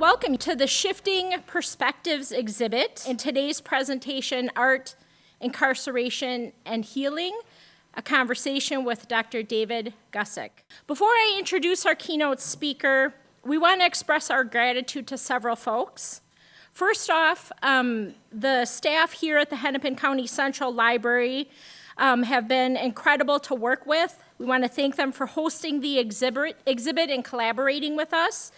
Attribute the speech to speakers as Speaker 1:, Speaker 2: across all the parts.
Speaker 1: Welcome to the Shifting Perspectives exhibit. In today's presentation, Art, Incarceration, and Healing, a conversation with Dr. David Gussak. Before I introduce our keynote speaker, we want to express our gratitude to several folks. First off, the staff here at the Hennepin County Central Library have been incredible to work with. We want to thank them for hosting the exhibit and collaborating with us,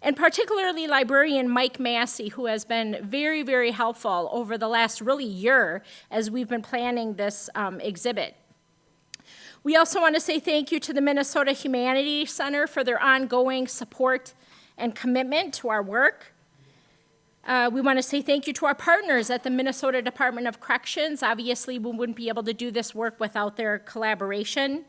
Speaker 1: and particularly librarian Mike Massey, who has been very, very helpful over the last really year as we've been planning this exhibit. We also want to say thank you to the Minnesota Humanities Center for their ongoing support and commitment to our work. We want to say thank you to our partners at the Minnesota Department of Corrections. Obviously, we wouldn't be able to do this work without their collaboration.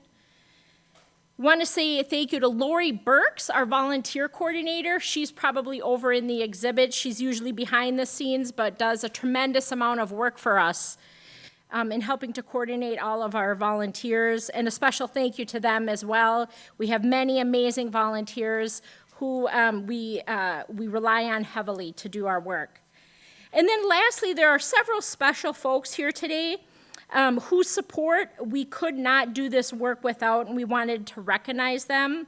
Speaker 1: We want to say thank you to Lori Burks, our volunteer coordinator. She's probably over in the exhibit. She's usually behind the scenes, but does a tremendous amount of work for us in helping to coordinate all of our volunteers. And a special thank you to them as well. We have many amazing volunteers who we rely on heavily to do our work. And then lastly, there are several special folks here today whose support we could not do this work without, and we wanted to recognize them.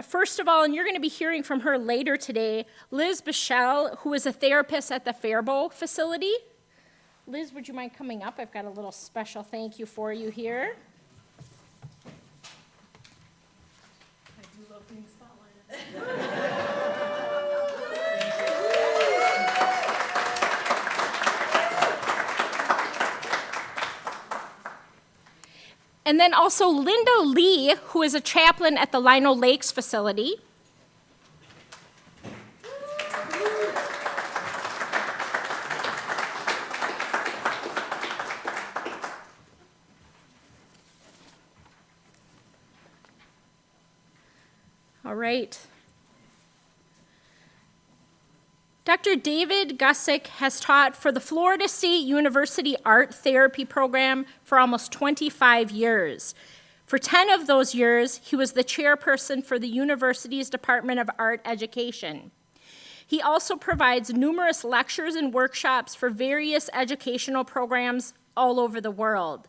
Speaker 1: First of all, and you're going to be hearing from her later today, Liz Bichelle, who is a therapist at the Faribault facility. Liz, would you mind coming up? I've got a little special thank you for you here.
Speaker 2: I do love being spotlighted.
Speaker 1: And then also Linda Lee, who is a chaplain at the Lino Lakes facility. All right. Dr. David Gussak has taught for the Florida State University Art Therapy Program for almost 25 years. For 10 of those years, he was the chairperson for the university's Department of Art Education. He also provides numerous lectures and workshops for various educational programs all over the world.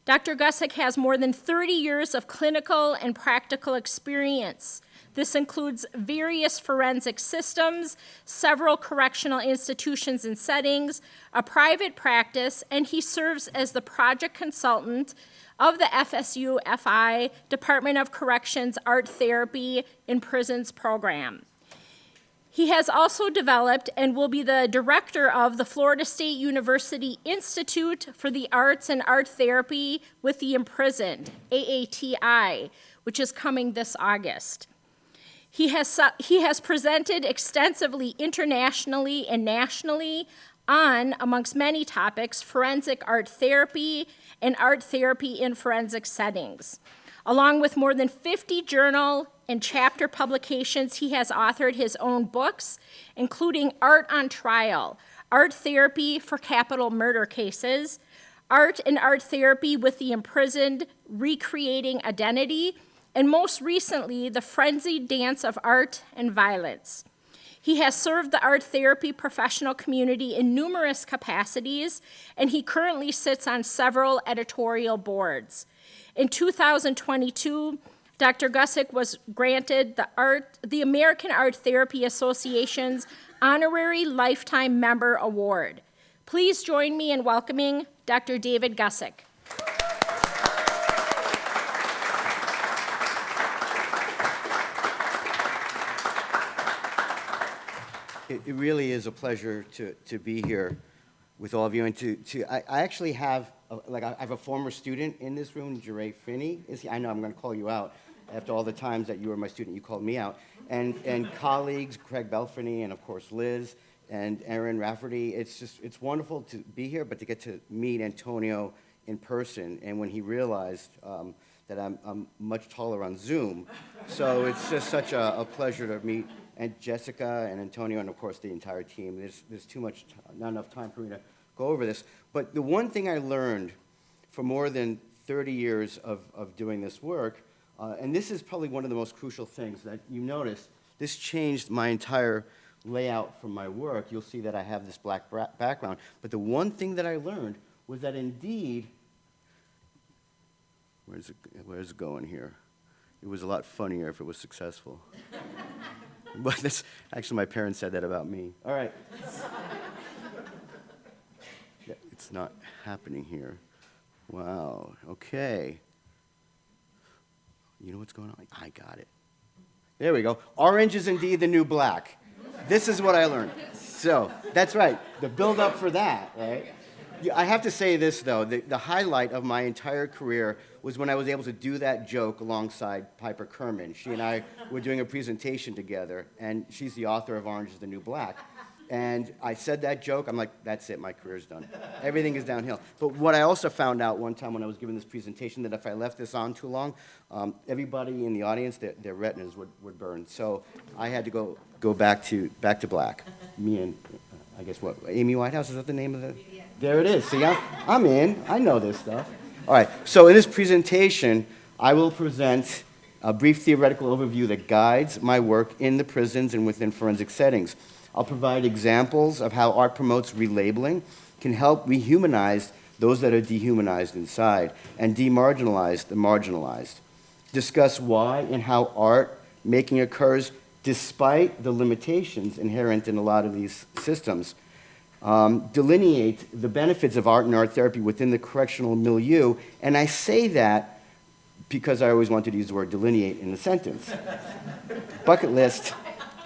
Speaker 1: Dr. Gussak has more than 30 years of clinical and practical experience. This includes various forensic systems, several correctional institutions and settings, a private practice, and he serves as the project consultant of the FSU-FI Department of Corrections Art Therapy in Prisons program. He has also developed and will be the director of the Florida State University Institute for the Arts and Art Therapy with the Imprisoned, AATI, which is coming this August. He has presented extensively internationally and nationally on, amongst many topics, forensic art therapy and art therapy in forensic settings. Along with more than 50 journal and chapter publications, he has authored his own books, including Art on Trial, Art Therapy for Capital Murder Cases, Art and Art Therapy with the Imprisoned, Recreating Identity, and most recently, The Frenzied Dance of Art and Violence. He has served the art therapy professional community in numerous capacities, and he currently sits on several editorial boards. In 2022, Dr. Gussak was granted the American Art Therapy Association's Honorary Lifetime Member Award. Please join me in welcoming Dr. David Gussak.
Speaker 3: It really is a pleasure to be here with all of you, and I actually have I have a former student in this room, Jeray Finney. I know I'm going to call you out after all the times that you were my student, you called me out, and colleagues Craig Belfinney and of course Liz and Aaron Rafferty. It's wonderful to be here, but to get to meet Antonio in person, and when he realized that I'm much taller on Zoom, so it's just such a pleasure to meet. And Jessica and Antonio and, of course, the entire team. There's not enough time for me to go over this. But the one thing I learned for more than 30 years of doing this work, and this is probably one of the most crucial things that you notice, This changed my entire layout for my work. You'll see that I have this black background. But the one thing that I learned was that indeed, where's it going here? It was a lot funnier if it was successful. But that's, actually, my parents said that about me. All right. Yeah, it's not happening here. Wow, okay. You know what's going on? I got it. There we go. Orange is indeed the new black. This is what I learned. So, that's right. The build-up for that, right? I have to say this, though. The highlight of my entire career was when I was able to do that joke alongside Piper Kerman. She and I were doing a presentation together, and she's the author of Orange is the New Black. And I said that joke. I'm like, that's it. My career's done. Everything is downhill. But what I also found out one time when I was giving this presentation, that if I left this on too long, everybody in the audience, their retinas would burn. So I had to go back to black. Me and, I guess what, Amy Whitehouse, is that the name of the? Yeah. There it is. See, I'm in. I know this stuff. All right. So in this presentation, I will present a brief theoretical overview that guides my work in the prisons and within forensic settings. I'll provide examples of how art promotes relabeling, can help rehumanize those that are dehumanized inside, and demarginalize the marginalized. Discuss why and how art making occurs despite the limitations inherent in a lot of these systems. Delineate the benefits of art and art therapy within the correctional milieu, and I say that because I always wanted to use the word delineate in a sentence. Bucket list,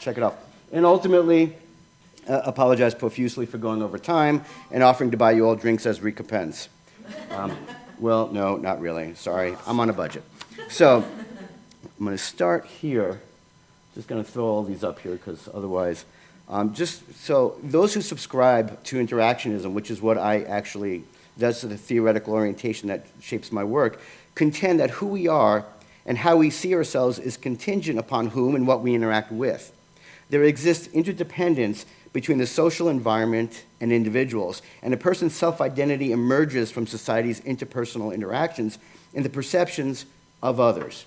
Speaker 3: check it off. And ultimately, apologize profusely for going over time and offering to buy you all drinks as recompense. Well, no, not really. Sorry, I'm on a budget. So I'm going to start here. Just going to throw all these up here because otherwise, just so those who subscribe to interactionism, which is what I actually, that's the theoretical orientation that shapes my work, contend that who we are and how we see ourselves is contingent upon whom and what we interact with. There exists interdependence between the social environment and individuals, and a person's self-identity emerges from society's interpersonal interactions and the perceptions of others.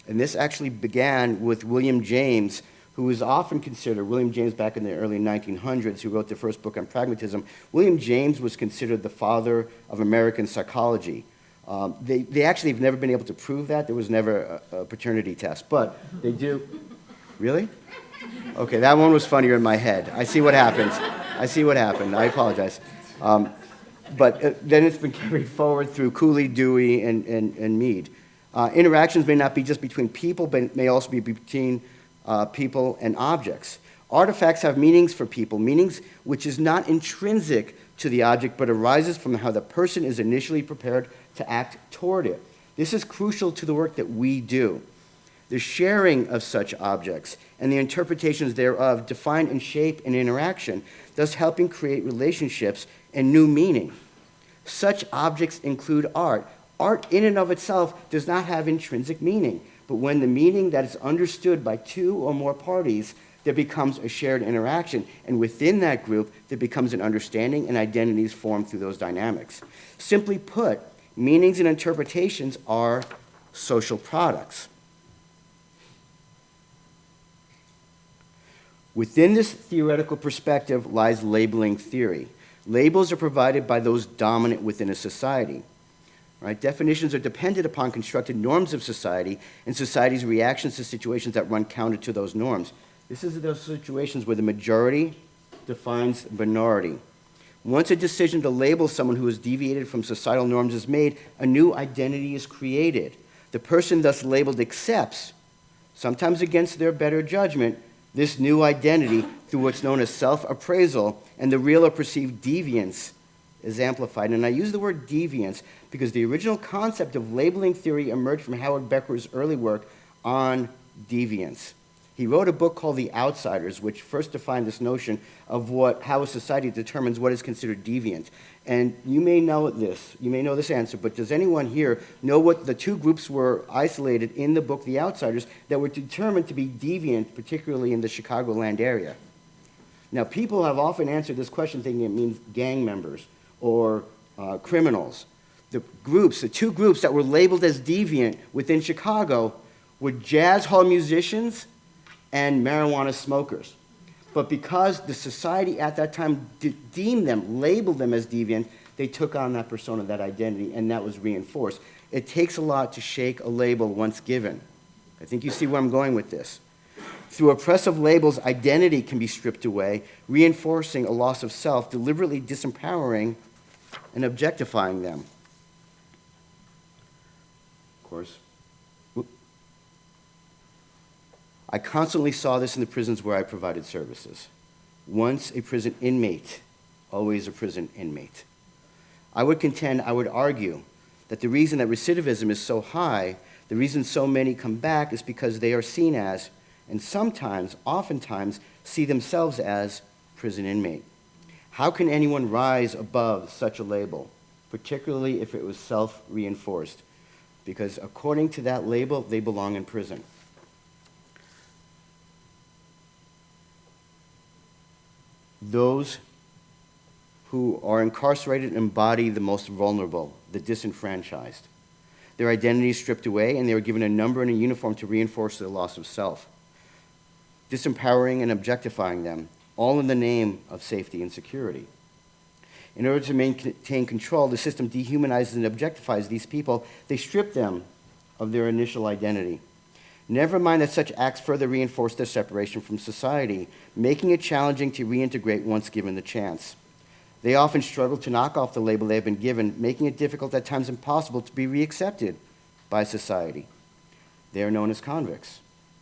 Speaker 3: And this actually began with William James, who is often considered, William James back in the early 1900s, who wrote the first book on pragmatism. William James was considered the father of American psychology. They actually have never been able to prove that. There was never a paternity test, but they do. Really? Okay, that one was funnier in my head. I see what happened. I apologize. But then it's been carried forward through Cooley, Dewey, and Mead. Interactions may not be just between people, but may also be between people and objects. Artifacts have meanings for people, meanings which is not intrinsic to the object, but arises from how the person is initially prepared to act toward it. This is crucial to the work that we do. The sharing of such objects and the interpretations thereof define and shape an interaction, thus helping create relationships and new meaning. Such objects include art. Art in and of itself does not have intrinsic meaning, but when the meaning that is understood by two or more parties, there becomes a shared interaction, and within that group, there becomes an understanding and identities formed through those dynamics. Simply put, meanings and interpretations are social products. Within this theoretical perspective lies labeling theory. Labels are provided by those dominant within a society. Right? Definitions are dependent upon constructed norms of society and society's reactions to situations that run counter to those norms. This is those situations where the majority defines the minority. Once a decision to label someone who has deviated from societal norms is made, a new identity is created. The person thus labeled accepts, sometimes against their better judgment, this new identity through what's known as self-appraisal, and the real or perceived deviance is amplified. And I use the word deviance because the original concept of labeling theory emerged from Howard Becker's early work on deviance. He wrote a book called The Outsiders, which first defined this notion of how a society determines what is considered deviant. And you may know this answer, but does anyone here know what the two groups were isolated in the book The Outsiders that were determined to be deviant, particularly in the Chicagoland area? Now, people have often answered this question thinking it means gang members or criminals. The two groups that were labeled as deviant within Chicago were jazz hall musicians and marijuana smokers. But because the society at that time deemed them, labeled them as deviant, they took on that persona, that identity, and that was reinforced. It takes a lot to shake a label once given. I think you see where I'm going with this. Through oppressive labels, identity can be stripped away, reinforcing a loss of self, deliberately disempowering and objectifying them. Of course. I constantly saw this in the prisons where I provided services. Once a prison inmate, always a prison inmate. I would argue, that the reason that recidivism is so high, the reason so many come back is because they are seen as, and sometimes, oftentimes, see themselves as prison inmate. How can anyone rise above such a label, particularly if it was self-reinforced? Because according to that label, they belong in prison. Those who are incarcerated embody the most vulnerable, the disenfranchised. Their identity is stripped away, and they are given a number and a uniform to reinforce their loss of self, disempowering and objectifying them, all in the name of safety and security. In order to maintain control, the system dehumanizes and objectifies these people. They strip them of their initial identity. Never mind that such acts further reinforce their separation from society, making it challenging to reintegrate once given the chance. They often struggle to knock off the label they have been given, making it difficult, at times impossible, to be reaccepted by society. They are known as convicts.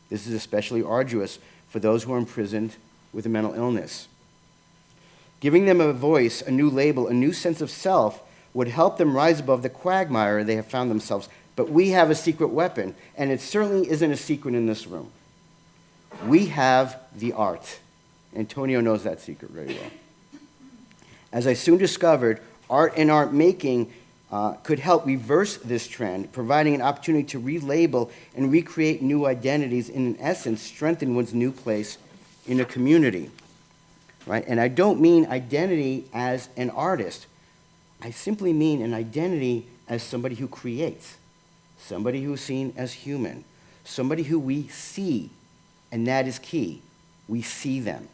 Speaker 3: This is especially arduous for those who are imprisoned with a mental illness. Giving them a voice, a new label, a new sense of self would help them rise above the quagmire they have found themselves. But we have a secret weapon, and it certainly isn't a secret in this room. We have the art. Antonio knows that secret very well. As I soon discovered, art and art making could help reverse this trend, providing an opportunity to relabel and recreate new identities, and in essence, strengthen one's new place in a community. Right? And I don't mean identity as an artist. I simply mean an identity as somebody who creates, somebody who is seen as human, somebody who we see, and that is key. We see them.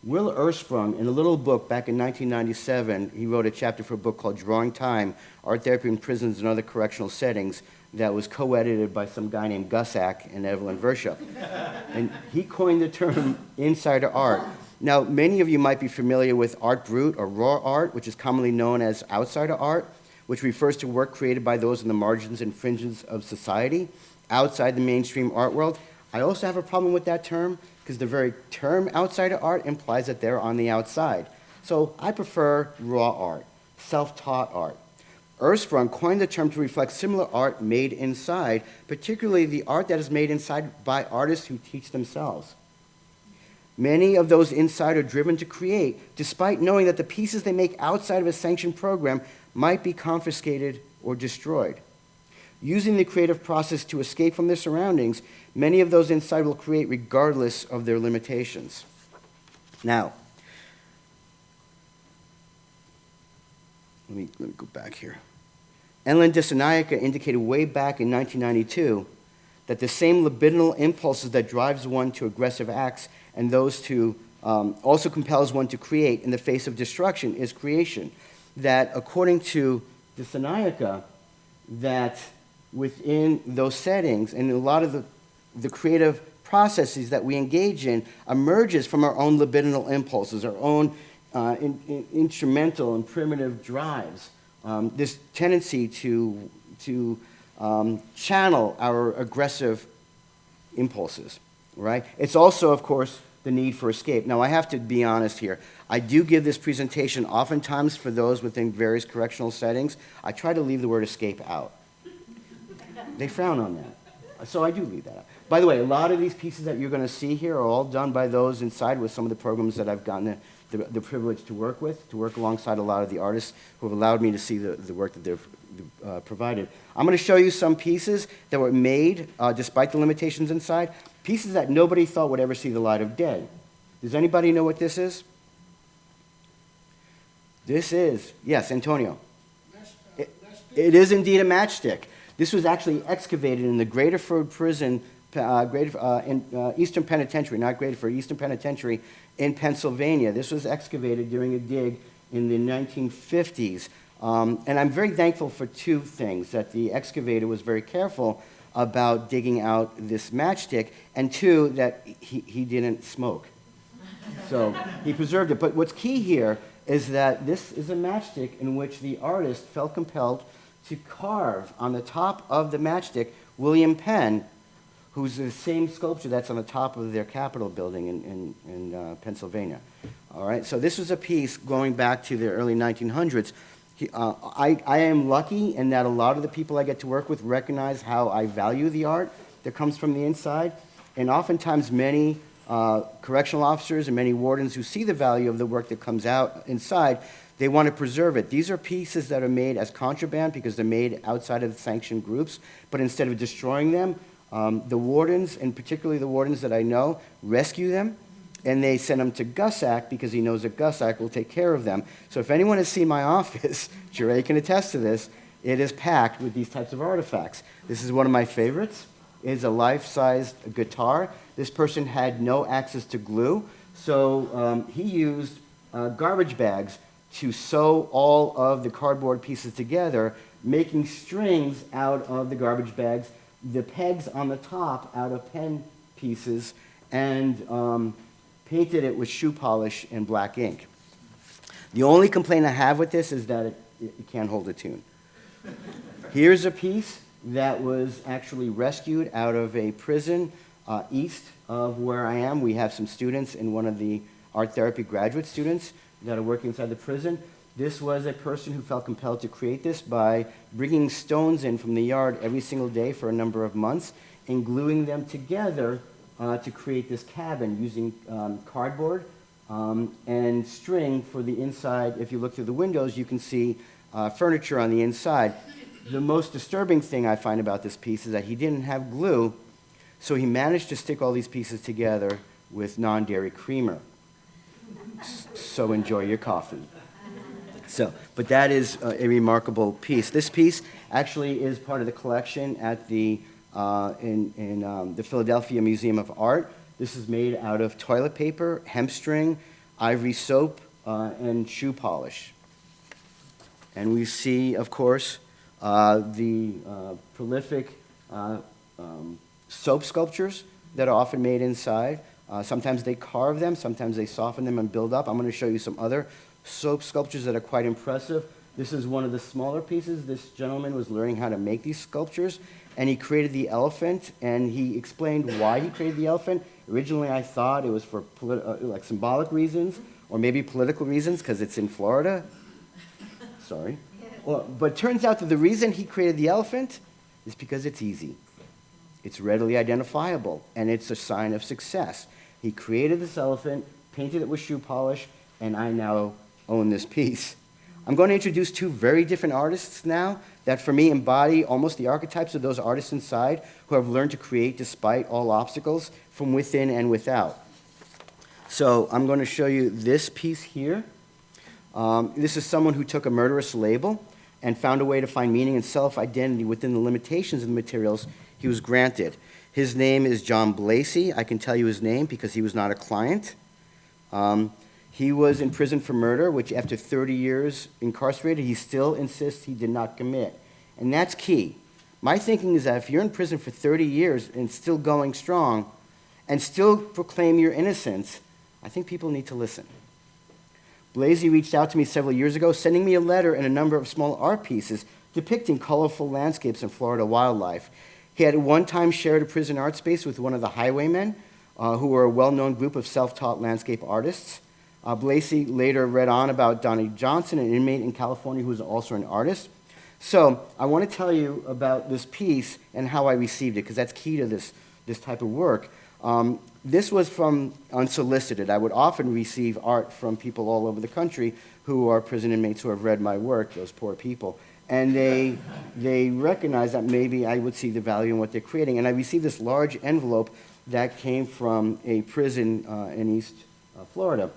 Speaker 3: Will Ersprung, in a little book back in 1997, he wrote a chapter for a book called Drawing Time, Art Therapy in Prisons and Other Correctional Settings, that was co-edited by some guy named Gussak and Evelyn Vershup. And he coined the term insider art. Now, many of you might be familiar with art brut or raw art, which is commonly known as outsider art, which refers to work created by those in the margins and fringes of society, outside the mainstream art world. I also have a problem with that term, because the very term outsider art implies that they're on the outside. So I prefer raw art, self-taught art. Ersprung coined the term to reflect similar art made inside, particularly the art that is made inside by artists who teach themselves. Many of those inside are driven to create, despite knowing that the pieces they make outside of a sanctioned program might be confiscated or destroyed. Using the creative process to escape from their surroundings, many of those inside will create regardless of their limitations. Now, let me go back here. Ellen Dissanayake indicated way back in 1992 that the same libidinal impulses that drives one to aggressive acts and those to also compels one to create in the face of destruction is creation. That according to Dissanayake, that within those settings and a lot of the creative processes that we engage in emerges from our own libidinal impulses, our own instrumental and primitive drives. This tendency to channel our aggressive impulses, right? It's also, of course, the need for escape. Now, I have to be honest here. I do give this presentation oftentimes for those within various correctional settings. I try to leave the word escape out. They frown on that. So I do leave that out. By the way, a lot of these pieces that you're going to see here are all done by those inside with some of the programs that I've gotten the privilege to work with, to work alongside a lot of the artists who have allowed me to see the work that they've provided. I'm going to show you some pieces that were made despite the limitations inside, pieces that nobody thought would ever see the light of day. Does anybody know what this is? This is, yes, Antonio. It is indeed a matchstick. This was actually excavated in the Graterford Prison, Eastern Penitentiary, not Graterford, Eastern Penitentiary in Pennsylvania. This was excavated during a dig in the 1950s. And I'm very thankful for two things: that the excavator was very careful about digging out this matchstick, and two, that he didn't smoke. So he preserved it. But what's key here is that this is a matchstick in which the artist felt compelled to carve on the top of the matchstick William Penn, who's the same sculpture that's on the top of their Capitol building in Pennsylvania. All right, so this was a piece going back to the early 1900s. I am lucky in that a lot of the people I get to work with recognize how I value the art that comes from the inside, and oftentimes many correctional officers and many wardens who see the value of the work that comes out inside, they want to preserve it. These are pieces that are made as contraband because they're made outside of the sanctioned groups, but instead of destroying them, the wardens, and particularly the wardens that I know, rescue them, and they send them to Gussak because he knows that Gussak will take care of them. So if anyone has seen my office, Jure can attest to this, it is packed with these types of artifacts. This is one of my favorites. It's a life-sized guitar. This person had no access to glue, so he used garbage bags to sew all of the cardboard pieces together, making strings out of the garbage bags, the pegs on the top out of pen pieces, and painted it with shoe polish and black ink. The only complaint I have with this is that it can't hold a tune. Here's a piece that was actually rescued out of a prison east of where I am. We have some students and one of the art therapy graduate students that are working inside the prison. This was a person who felt compelled to create this by bringing stones in from the yard every single day for a number of months and gluing them together to create this cabin using cardboard and string for the inside. If you look through the windows, you can see furniture on the inside. The most disturbing thing I find about this piece is that he didn't have glue, so he managed to stick all these pieces together with non-dairy creamer. So enjoy your coffee. But that is a remarkable piece. This piece actually is part of the collection at the the Philadelphia Museum of Art. This is made out of toilet paper, hemp string, ivory soap, and shoe polish. And we see, of course, the prolific soap sculptures that are often made inside. Sometimes they carve them, sometimes they soften them and build up. I'm going to show you some other soap sculptures that are quite impressive. This is one of the smaller pieces. This gentleman was learning how to make these sculptures, and he created the elephant, and he explained why he created the elephant. Originally, I thought it was for like symbolic reasons, or maybe political reasons, because it's in Florida. Sorry. Well, but it turns out that the reason he created the elephant is because it's easy. It's readily identifiable, and it's a sign of success. He created this elephant, painted it with shoe polish, and I now own this piece. I'm going to introduce two very different artists now that for me embody almost the archetypes of those artists inside who have learned to create despite all obstacles from within and without. So I'm going to show you this piece here. This is someone who took a murderous label and found a way to find meaning and self-identity within the limitations of the materials he was granted. His name is John Blasey. I can tell you his name because he was not a client. He was in prison for murder, which after 30 years incarcerated, he still insists he did not commit. And that's key. My thinking is that if you're in prison for 30 years and still going strong and still proclaim your innocence, I think people need to listen. Blasey reached out to me several years ago, sending me a letter and a number of small art pieces depicting colorful landscapes and Florida wildlife. He had at one time shared a prison art space with one of the highwaymen, who were a well-known group of self-taught landscape artists. Blasey later read on about Donnie Johnson, an inmate in California who was also an artist. So I want to tell you about this piece and how I received it, because that's key to this type of work. This was from unsolicited. I would often receive art from people all over the country who are prison inmates who have read my work, those poor people. And they recognize that maybe I would see the value in what they're creating. And I received this large envelope that came from a prison in East Florida.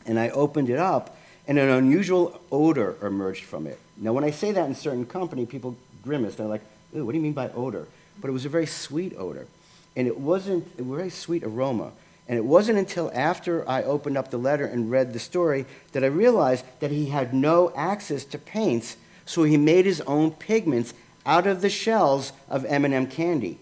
Speaker 3: And I opened it up, and an unusual odor emerged from it. Now, when I say that in certain company, people grimace. They're like, "Ew, what do you mean by odor?" But it was a very sweet odor. And it wasn't, a very sweet aroma. And it wasn't until after I opened up the letter and read the story that I realized that he had no access to paints, so he made his own pigments out of the shells of M&M candy,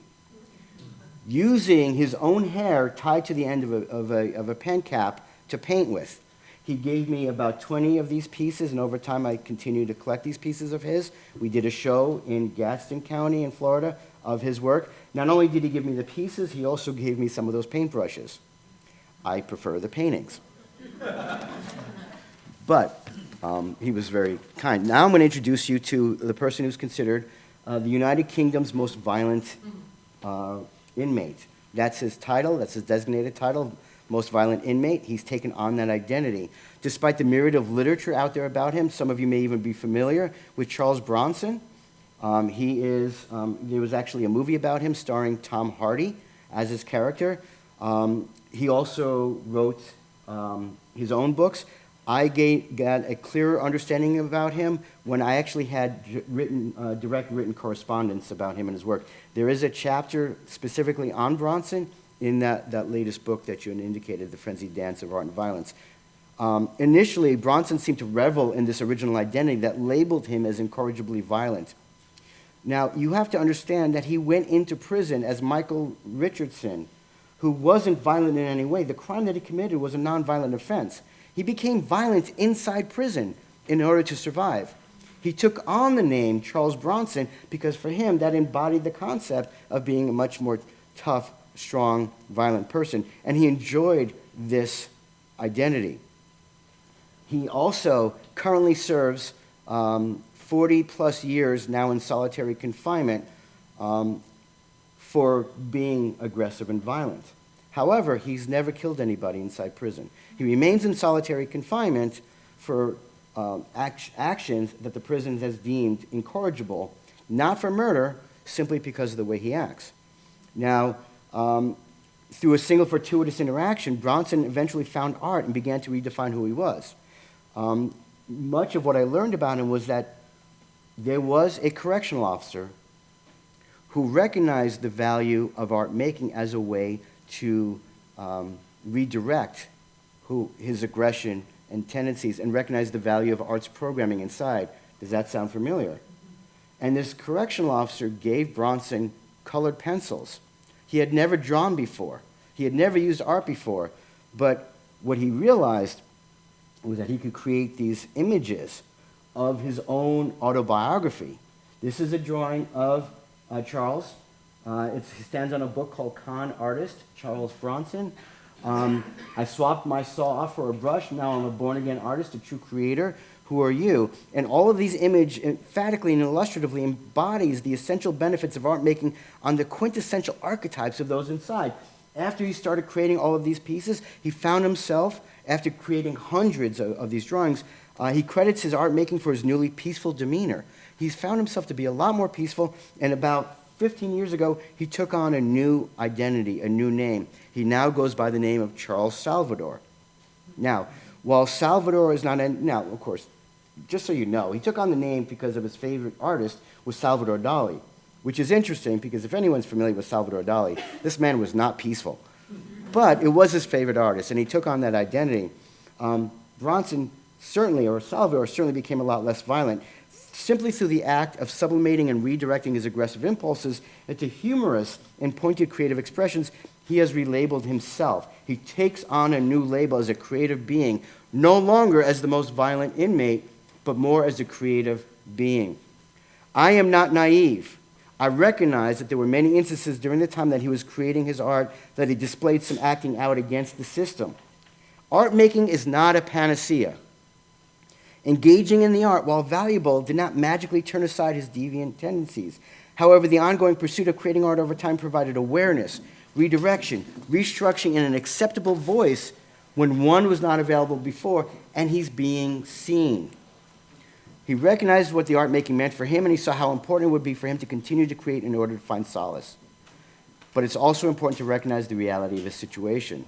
Speaker 3: using his own hair tied to the end of a pen cap to paint with. He gave me about 20 of these pieces, and over time I continued to collect these pieces of his. We did a show in Gaston County in Florida of his work. Not only did he give me the pieces, he also gave me some of those paintbrushes. I prefer the paintings. But he was very kind. Now I'm going to introduce you to the person who's considered the United Kingdom's most violent inmate. That's his title, that's his designated title, most violent inmate. He's taken on that identity. Despite the myriad of literature out there about him, some of you may even be familiar with Charles Bronson. There was actually a movie about him starring Tom Hardy as his character. He also wrote his own books. I got a clearer understanding about him when I actually had direct written correspondence about him and his work. There is a chapter specifically on Bronson in that latest book that you had indicated, The Frenzied Dance of Art and Violence. Initially, Bronson seemed to revel in this original identity that labeled him as incorrigibly violent. Now, you have to understand that he went into prison as Michael Richardson, who wasn't violent in any way. The crime that he committed was a nonviolent offense. He became violent inside prison in order to survive. He took on the name Charles Bronson because for him that embodied the concept of being a much more tough, strong, violent person, and he enjoyed this identity. He also currently serves 40-plus years now in solitary confinement for being aggressive and violent. However, he's never killed anybody inside prison. He remains in solitary confinement for actions that the prison has deemed incorrigible, not for murder, simply because of the way he acts. Now, through a single fortuitous interaction, Bronson eventually found art and began to redefine who he was. Much of what I learned about him was that there was a correctional officer who recognized the value of art making as a way to redirect his aggression and tendencies and recognize the value of arts programming inside. Does that sound familiar? And this correctional officer gave Bronson colored pencils. He had never drawn before. He had never used art before. But what he realized was that he could create these images of his own autobiography. This is a drawing of Charles. It stands on a book called Con Artist, Charles Bronson. I swapped my saw off for a brush. Now I'm a born-again artist, a true creator. Who are you? And all of these images emphatically and illustratively embodies the essential benefits of art making on the quintessential archetypes of those inside. After he started creating all of these pieces, he found himself, after creating hundreds of these drawings, he credits his art making for his newly peaceful demeanor. He's found himself to be a lot more peaceful, and about 15 years ago, he took on a new identity, a new name. He now goes by the name of Charles Salvador. Now, while Salvador is not, now, of course, just so you know, he took on the name because of his favorite artist was Salvador Dali, which is interesting because if anyone's familiar with Salvador Dali, this man was not peaceful. But it was his favorite artist, and he took on that identity. Bronson certainly, or Salvador certainly became a lot less violent, simply through the act of sublimating and redirecting his aggressive impulses into humorous and pointed creative expressions. He has relabeled himself. He takes on a new label as a creative being, no longer as the most violent inmate, but more as a creative being. I am not naive. I recognize that there were many instances during the time that he was creating his art that he displayed some acting out against the system. Art making is not a panacea. Engaging in the art, while valuable, did not magically turn aside his deviant tendencies. However, the ongoing pursuit of creating art over time provided awareness, redirection, restructuring, and an acceptable voice when one was not available before, and he's being seen. He recognized what the art making meant for him, and he saw how important it would be for him to continue to create in order to find solace. But it's also important to recognize the reality of his situation.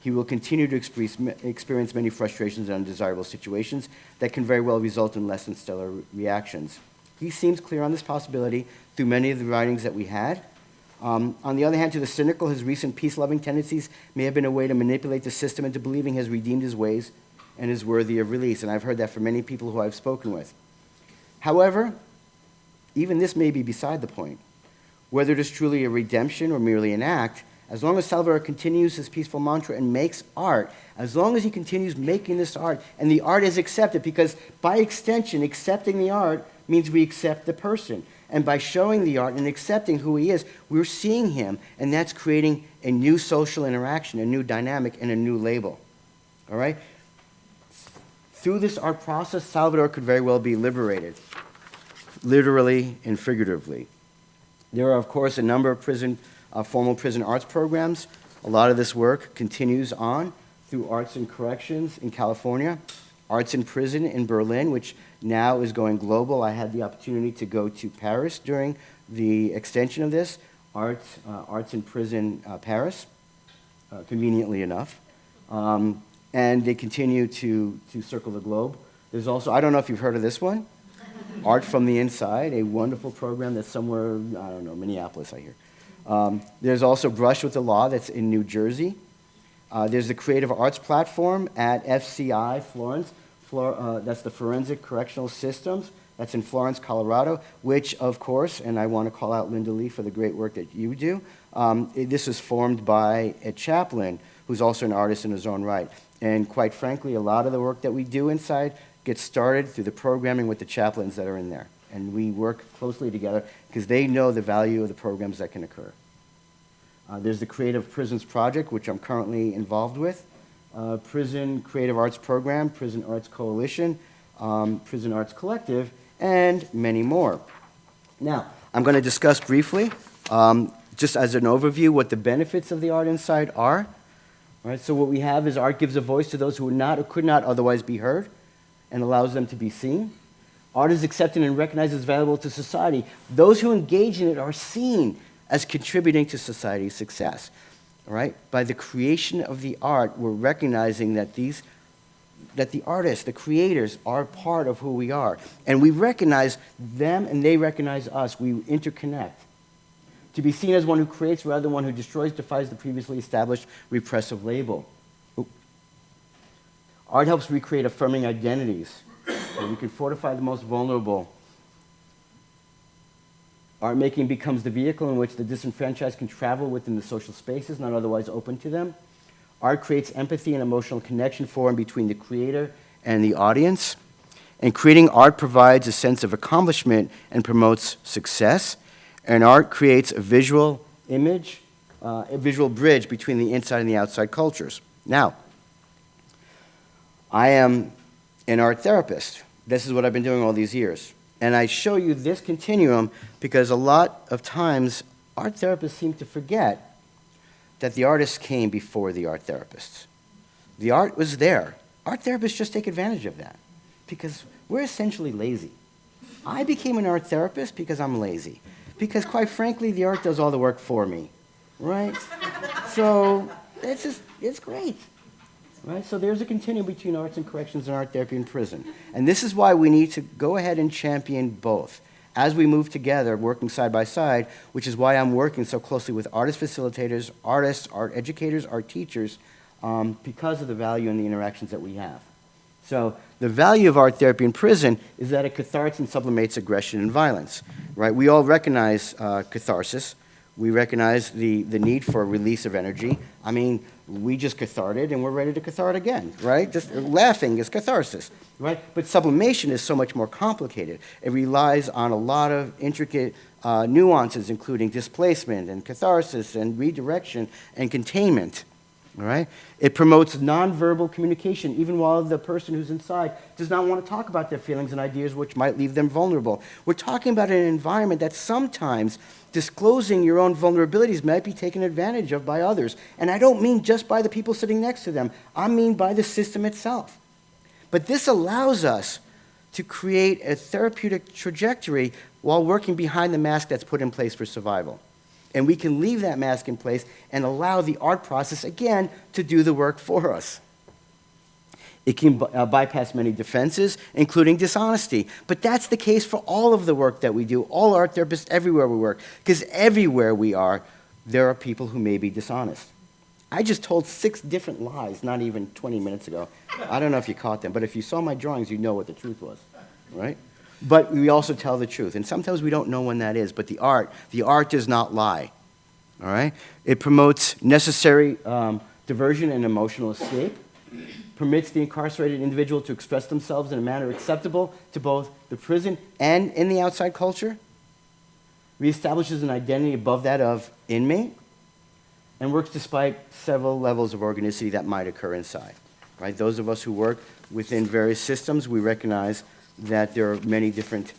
Speaker 3: He will continue to experience many frustrations and undesirable situations that can very well result in less than stellar reactions. He seems clear on this possibility through many of the writings that we had. On the other hand, to the cynical, his recent peace-loving tendencies may have been a way to manipulate the system into believing he has redeemed his ways and is worthy of release. And I've heard that from many people who I've spoken with. However, even this may be beside the point. Whether it is truly a redemption or merely an act, as long as Salvador continues his peaceful mantra and makes art, as long as he continues making this art, and the art is accepted, because by extension, accepting the art means we accept the person. And by showing the art and accepting who he is, we're seeing him, and that's creating a new social interaction, a new dynamic, and a new label. All right? Through this art process, Salvador could very well be liberated, literally and figuratively. There are, of course, a number of formal prison arts programs. A lot of this work continues on through Arts and Corrections in California, Arts in Prison in Berlin, which now is going global. I had the opportunity to go to Paris during the extension of this, Arts in Prison Paris, conveniently enough. And they continue to circle the globe. There's also, I don't know if you've heard of this one, Art from the Inside, a wonderful program that's somewhere, I don't know, Minneapolis, I hear. There's also Brush with the Law that's in New Jersey. There's the Creative Arts Platform at FCI Florence. That's the Forensic Correctional Systems. That's in Florence, Colorado, which, of course, and I want to call out Linda Lee for the great work that you do. This is formed by a chaplain who's also an artist in his own right. And quite frankly, a lot of the work that we do inside gets started through the programming with the chaplains that are in there. And we work closely together because they know the value of the programs that can occur. There's the Creative Prisons Project, which I'm currently involved with. Prison Creative Arts Program, Prison Arts Coalition, Prison Arts Collective, and many more. Now, I'm going to discuss briefly, just as an overview, what the benefits of the art inside are. All right, so what we have is art gives a voice to those who could not otherwise be heard and allows them to be seen. Art is accepted and recognized as valuable to society. Those who engage in it are seen as contributing to society's success. All right? By the creation of the art, we're recognizing that the artists, the creators, are part of who we are. And we recognize them and they recognize us. We interconnect. To be seen as one who creates rather than one who destroys defies the previously established repressive label. Art helps recreate affirming identities. So we can fortify the most vulnerable. Art making becomes the vehicle in which the disenfranchised can travel within the social spaces not otherwise open to them. Art creates empathy and emotional connection for and between the creator and the audience. And creating art provides a sense of accomplishment and promotes success. And art creates a visual image, a visual bridge between the inside and the outside cultures. Now, I am an art therapist. This is what I've been doing all these years. And I show you this continuum because a lot of times art therapists seem to forget that the artists came before the art therapists. The art was there. Art therapists just take advantage of that because we're essentially lazy. I became an art therapist because I'm lazy. Because quite frankly, the art does all the work for me, right? So it's great. Right? So there's a continuum between arts and corrections and art therapy in prison. And this is why we need to go ahead and champion both as we move together, working side by side, which is why I'm working so closely with artist facilitators, artists, art educators, art teachers, because of the value and the interactions that we have. So the value of art therapy in prison is that it catharsis and sublimates aggression and violence. Right? We all recognize catharsis. We recognize the need for a release of energy. I mean, we just catharted and we're ready to cathart again, right? Just laughing is catharsis, right? But sublimation is so much more complicated. It relies on a lot of intricate nuances, including displacement and catharsis and redirection and containment, all right? It promotes nonverbal communication, even while the person who's inside does not want to talk about their feelings and ideas, which might leave them vulnerable. We're talking about an environment that sometimes disclosing your own vulnerabilities might be taken advantage of by others. And I don't mean just by the people sitting next to them. I mean by the system itself. But this allows us to create a therapeutic trajectory while working behind the mask that's put in place for survival. And we can leave that mask in place and allow the art process, again, to do the work for us. It can bypass many defenses, including dishonesty. But that's the case for all of the work that we do, all art therapists everywhere we work, because everywhere we are, there are people who may be dishonest. I just told 6 different lies not even 20 minutes ago. I don't know if you caught them, but if you saw my drawings, you'd know what the truth was, right? But we also tell the truth, and sometimes we don't know when that is, but the art does not lie, all right? It promotes necessary diversion and emotional escape, permits the incarcerated individual to express themselves in a manner acceptable to both the prison and in the outside culture, reestablishes an identity above that of inmate, and works despite several levels of organicity that might occur inside. Right? Those of us who work within various systems, we recognize that there are many different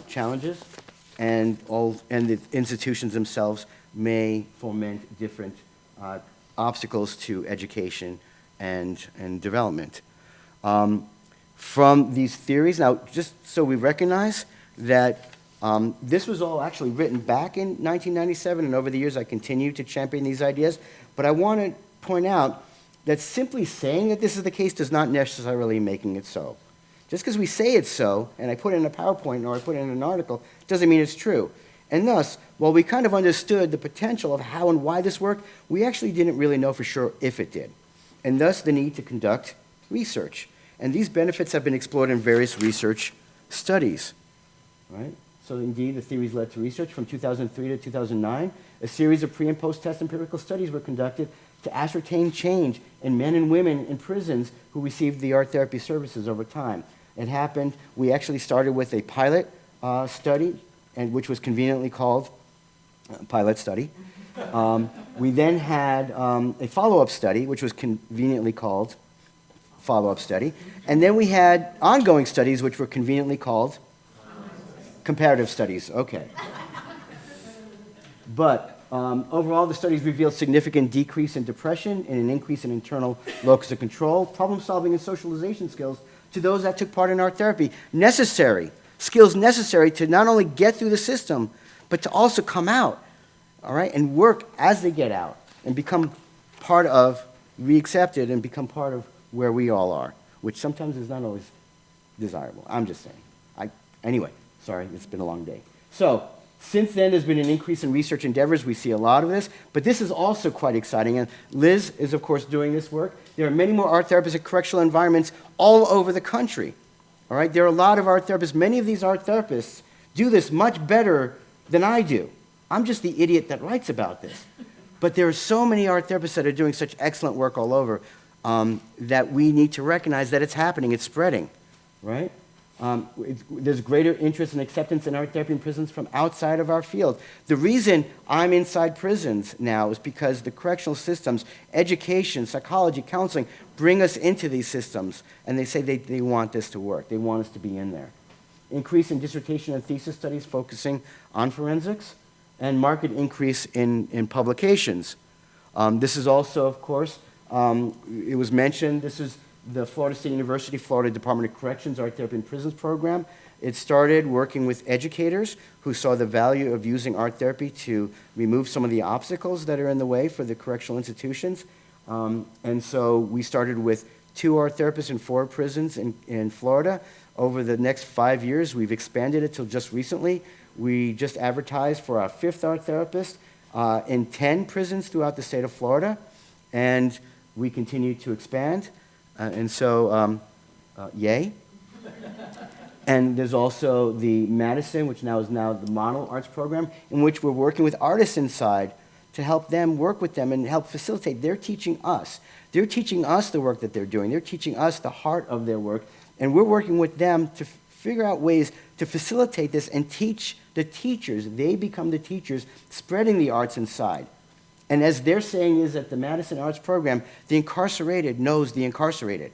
Speaker 3: challenges, and the institutions themselves may foment different obstacles to education and development. From these theories, now just so we recognize that this was all actually written back in 1997, and over the years I continue to champion these ideas, but I want to point out that simply saying that this is the case does not necessarily making it so. Just because we say it's so, and I put it in a PowerPoint or I put it in an article, doesn't mean it's true. And thus, while we kind of understood the potential of how and why this worked, we actually didn't really know for sure if it did. And thus, the need to conduct research. And these benefits have been explored in various research studies, right? So indeed, the theories led to research. From 2003 to 2009, a series of pre- and post-test empirical studies were conducted to ascertain change in men and women in prisons who received the art therapy services over time. It happened, we actually started with a pilot study, which was conveniently called pilot study. We then had a follow-up study, which was conveniently called follow-up study. And then we had ongoing studies, which were conveniently called comparative studies. Okay. But overall, the studies revealed significant decrease in depression and an increase in internal locus of control, problem-solving, and socialization skills to those that took part in art therapy. Skills necessary to not only get through the system, but to also come out, all right, and work as they get out and become part of, re-accepted, and become part of where we all are, which sometimes is not always desirable. I'm just saying. Anyway, sorry, it's been a long day. So, since then, there's been an increase in research endeavors. We see a lot of this, but this is also quite exciting. And Liz is, of course, doing this work. There are many more art therapists at correctional environments all over the country. All right, there are a lot of art therapists. Many of these art therapists do this much better than I do. I'm just the idiot that writes about this. But there are so many art therapists that are doing such excellent work all over that we need to recognize that it's happening, it's spreading, right? There's greater interest and acceptance in art therapy in prisons from outside of our field. The reason I'm inside prisons now is because the correctional systems, education, psychology, counseling, bring us into these systems, and they say they want this to work. They want us to be in there. Increase in dissertation and thesis studies focusing on forensics, and marked increase in publications. This is also, of course, it was mentioned, this is the Florida State University, Florida Department of Corrections Art Therapy in Prisons program. It started working with educators who saw the value of using art therapy to remove some of the obstacles that are in the way for the correctional institutions. And so we started with 2 art therapists in 4 prisons in Florida. Over the next 5 years, we've expanded it till just recently. We just advertised for our 5th art therapist in 10 prisons throughout the state of Florida. And we continue to expand. And so, yay. And there's also the Madison, which now is the Model Arts Program, in which we're working with artists inside to help them work with them and help facilitate. They're teaching us. They're teaching us the work that they're doing. They're teaching us the heart of their work. And we're working with them to figure out ways to facilitate this and teach the teachers. They become the teachers spreading the arts inside. And as they're saying is at the Madison Arts Program, the incarcerated knows the incarcerated.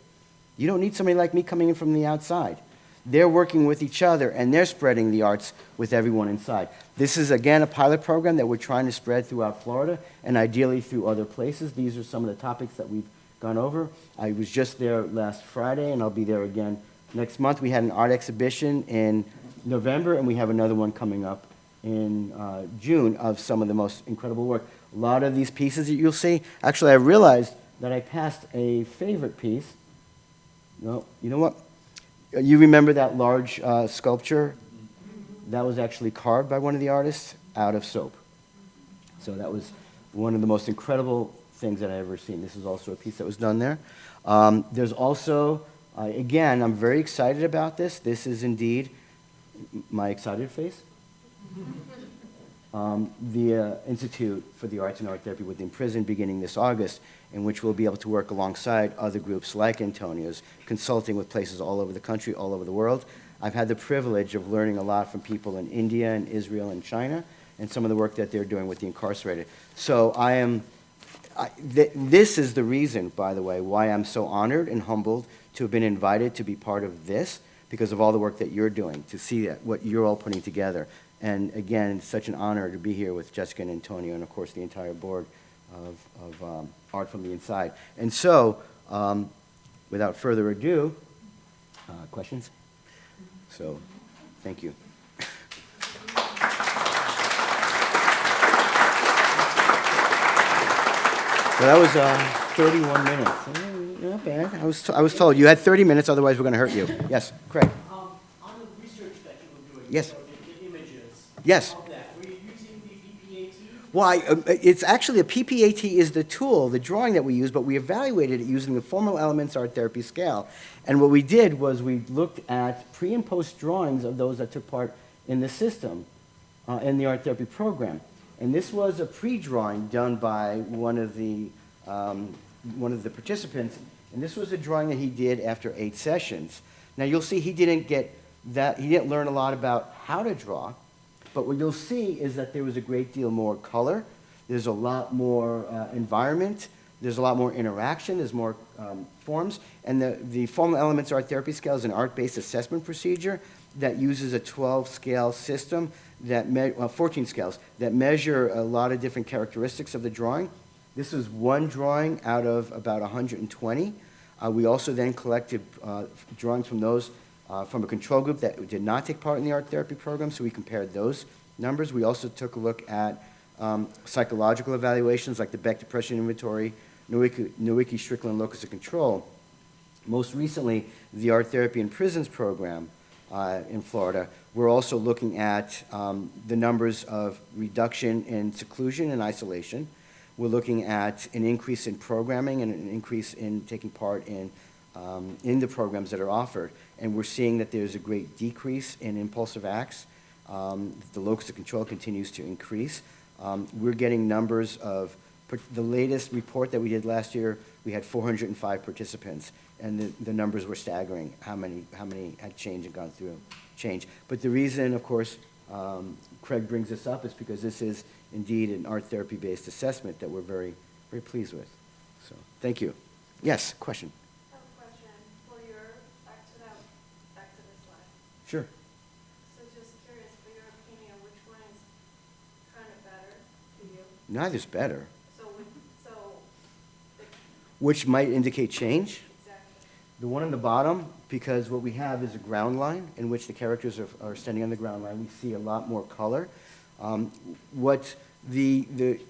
Speaker 3: You don't need somebody like me coming in from the outside. They're working with each other, and they're spreading the arts with everyone inside. This is, again, a pilot program that we're trying to spread throughout Florida and ideally through other places. These are some of the topics that we've gone over. I was just there last Friday, and I'll be there again next month. We had an art exhibition in November, and we have another one coming up in June of some of the most incredible work. A lot of these pieces that you'll see, actually I realized that I passed a favorite piece No, you know what? You remember that large sculpture? That was actually carved by one of the artists out of soap. So that was one of the most incredible things that I've ever seen. This is also a piece that was done there. There's also, again, I'm very excited about this. This is indeed my excited face. The Institute for the Arts and Art Therapy within Prison beginning this August, in which we'll be able to work alongside other groups like Antonio's, consulting with places all over the country, all over the world. I've had the privilege of learning a lot from people in India and Israel and China, and some of the work that they're doing with the incarcerated. So this is the reason, by the way, why I'm so honored and humbled to have been invited to be part of this, because of all the work that you're doing, to see that, what you're all putting together. And again, it's such an honor to be here with Jessica and Antonio, and of course the entire board of Art from the Inside. And so, without further ado, questions? So, thank you. So that was 31 minutes. Not bad. I was told you had 30 minutes, otherwise we're going to hurt you. Yes, Craig.
Speaker 4: On the research that you were doing,
Speaker 3: Yes.
Speaker 4: the images
Speaker 3: Yes.
Speaker 4: of that, were you using the PPAT?
Speaker 3: Well, it's actually, a PPAT is the tool, the drawing that we use, but we evaluated it using the Formal Elements Art Therapy Scale. And what we did was we looked at pre- and post drawings of those that took part in the system, in the art therapy program. And this was a pre-drawing done by one of the participants, and this was a drawing that he did after 8 sessions. Now you'll see he didn't learn a lot about how to draw, but what you'll see is that there was a great deal more color, there's a lot more environment, there's a lot more interaction, there's more forms, and the Formal Elements Art Therapy Scale is an art-based assessment procedure that uses a 12-scale system, 14 scales, that measure a lot of different characteristics of the drawing. This was one drawing out of about 120. We also then collected drawings from those from a control group that did not take part in the art therapy program, so we compared those numbers. We also took a look at psychological evaluations like the Beck Depression Inventory, Nowicki Strickland Locus of Control. Most recently, the Art Therapy in Prisons program in Florida. We're also looking at the numbers of reduction in seclusion and isolation. We're looking at an increase in programming and an increase in taking part in the programs that are offered. And we're seeing that there's a great decrease in impulsive acts. The locus of control continues to increase. We're getting numbers of, the latest report that we did last year, we had 405 participants, and the numbers were staggering, how many had changed and gone through change. But the reason, of course, Craig brings this up is because this is indeed an art therapy-based assessment that we're very, very pleased with. So, thank you. Yes, question?
Speaker 2: I have a question for your, back to this slide.
Speaker 3: Sure.
Speaker 2: So just curious, for your opinion, which one is kind of better to you?
Speaker 3: Neither's better.
Speaker 2: The-
Speaker 3: Which might indicate change.
Speaker 2: exactly.
Speaker 3: The one on the bottom, because what we have is a ground line in which the characters are standing on the ground line. We see a lot more color. What the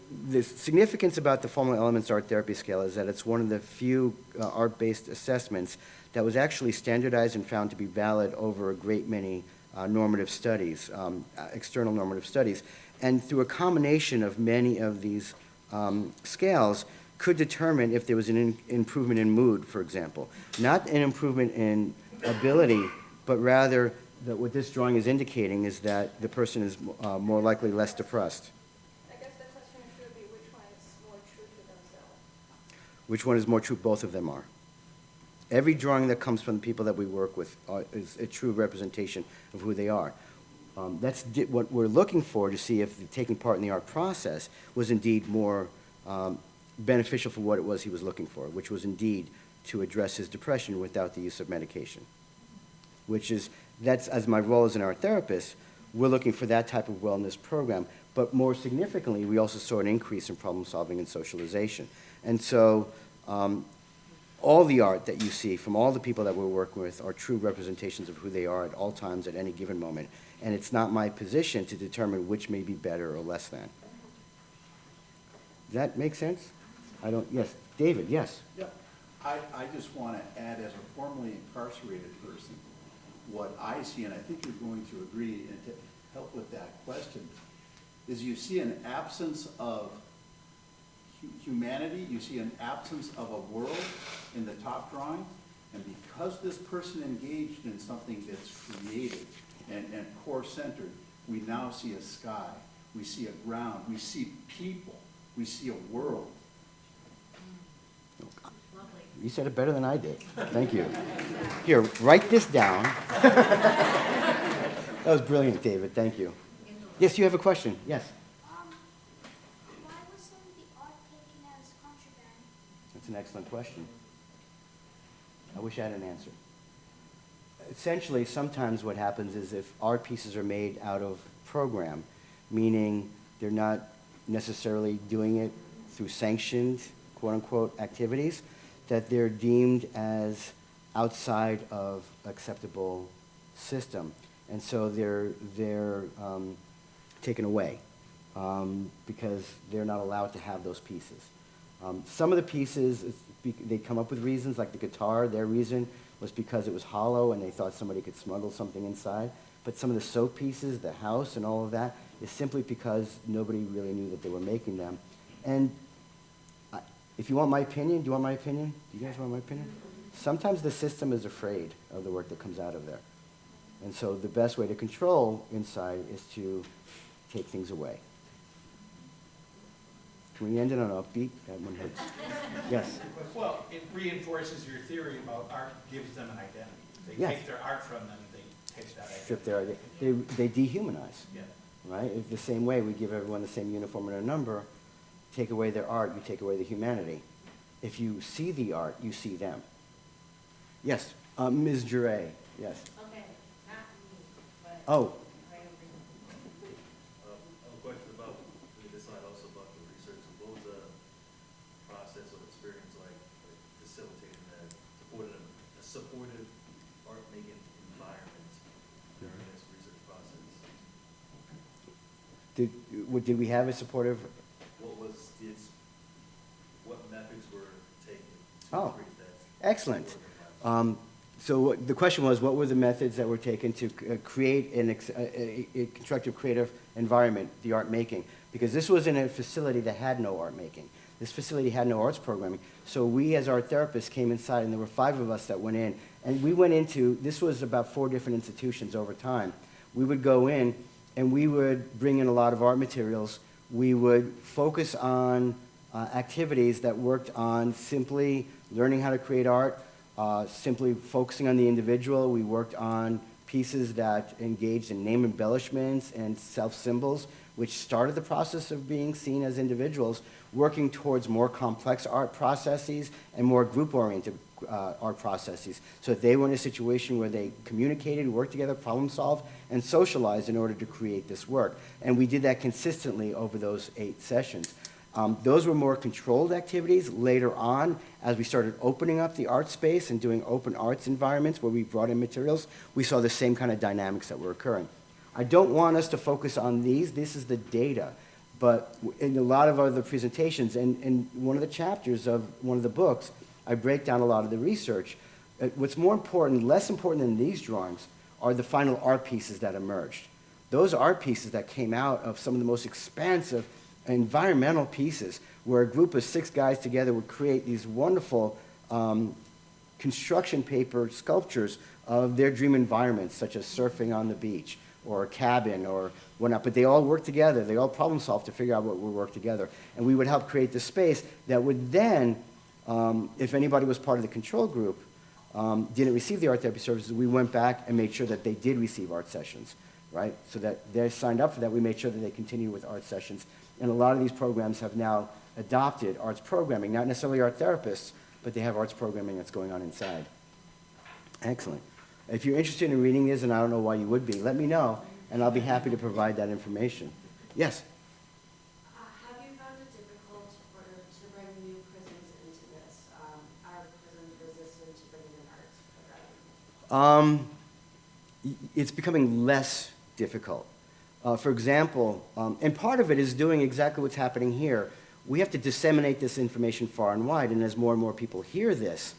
Speaker 3: significance about the Formal Elements Art Therapy Scale is that it's one of the few art-based assessments that was actually standardized and found to be valid over a great many normative studies, external normative studies. And through a combination of many of these scales, could determine if there was an improvement in mood, for example. Not an improvement in ability, but rather that what this drawing is indicating is that the person is more likely less depressed.
Speaker 2: I guess the question should be which one is more true to themselves.
Speaker 3: Which one is more true? Both of them are. Every drawing that comes from the people that we work with is a true representation of who they are. That's what we're looking for, to see if taking part in the art process was indeed more beneficial for what it was he was looking for, which was indeed to address his depression without the use of medication. That's as my role as an art therapist, we're looking for that type of wellness program. But more significantly, we also saw an increase in problem solving and socialization. And so all the art that you see from all the people that we're working with are true representations of who they are at all times at any given moment. And it's not my position to determine which may be better or less than. Does that make sense? Yes, David, yes.
Speaker 4: Yeah.
Speaker 5: I just want to add, as a formerly incarcerated person, what I see, and I think you're going to agree, and to help with that question, is you see an absence of humanity, you see an absence of a world in the top drawing, and because this person engaged in something that's creative and core-centered, we now see a sky, we see a ground, we see people, we see a world.
Speaker 3: You said it better than I did. Thank you. Here, write this down. That was brilliant, David. Thank you. Yes, you have a question. Yes.
Speaker 6: Why was some of the art taken as contraband?
Speaker 3: That's an excellent question. I wish I had an answer. Essentially, sometimes what happens is if art pieces are made out of program, meaning they're not necessarily doing it through sanctioned, quote-unquote, activities, that they're deemed as outside of acceptable system. And so they're taken away because they're not allowed to have those pieces. Some of the pieces, they come up with reasons, like the guitar, their reason was because it was hollow and they thought somebody could smuggle something inside. But some of the soap pieces, the house and all of that, is simply because nobody really knew that they were making them. And if you want my opinion, do you want my opinion? Do you guys want my opinion? Sometimes the system is afraid of the work that comes out of there. And so the best way to control inside is to take things away. Can we end it on an upbeat? That one hurts. Yes?
Speaker 7: Well, it reinforces your theory about art gives them an identity. If they
Speaker 3: Yes.
Speaker 7: take their art from them, they take that identity.
Speaker 3: Strip their idea. They dehumanize,
Speaker 7: Yeah.
Speaker 3: right? If the same way we give everyone the same uniform and a number, take away their art, you take away the humanity. If you see the art, you see them. Yes, Ms. Jure, yes.
Speaker 2: Okay, not me, but
Speaker 3: Oh,
Speaker 2: right over here.
Speaker 8: I have a question about, this slide also about the research. What was the process or experience like facilitating that, supporting a supportive art-making environment during this research process?
Speaker 3: did we have a supportive?
Speaker 8: What methods were taken to
Speaker 3: Oh,
Speaker 8: create that?
Speaker 3: excellent. So the question was, what were the methods that were taken to create a constructive creative environment, the art making? Because this was in a facility that had no art making. This facility had no arts programming. So we as art therapists came inside, and there were 5 of us that went in. And we went into, this was about 4 different institutions over time. We would go in, and we would bring in a lot of art materials. We would focus on activities that worked on simply learning how to create art, simply focusing on the individual. We worked on pieces that engaged in name embellishments and self-symbols, which started the process of being seen as individuals, working towards more complex art processes and more group-oriented art processes. So they were in a situation where they communicated, worked together, problem-solved, and socialized in order to create this work. And we did that consistently over those 8 sessions. Those were more controlled activities. Later on, as we started opening up the art space and doing open arts environments where we brought in materials, we saw the same kind of dynamics that were occurring. I don't want us to focus on these. This is the data. But in a lot of other presentations, and in one of the chapters of one of the books, I break down a lot of the research. What's more important, less important than these drawings, are the final art pieces that emerged. Those art pieces that came out of some of the most expansive environmental pieces, where a group of 6 guys together would create these wonderful construction paper sculptures of their dream environments, such as surfing on the beach or a cabin or whatnot. But they all worked together. They all problem solved to figure out what would work together. And we would help create the space that would then, if anybody was part of the control group, didn't receive the art therapy services, we went back and made sure that they did receive art sessions, right? So that they signed up for that. We made sure that they continued with art sessions. And a lot of these programs have now adopted arts programming, not necessarily art therapists, but they have arts programming that's going on inside. Excellent. If you're interested in reading this, and I don't know why you would be, let me know, and I'll be happy to provide that information. Yes?
Speaker 2: Have you found it difficult to bring new prisons into this? Are prisons resistant to bringing in arts programming?
Speaker 3: It's becoming less difficult. For example, and part of it is doing exactly what's happening here. we have to disseminate this information far and wide, and as more and more people hear this,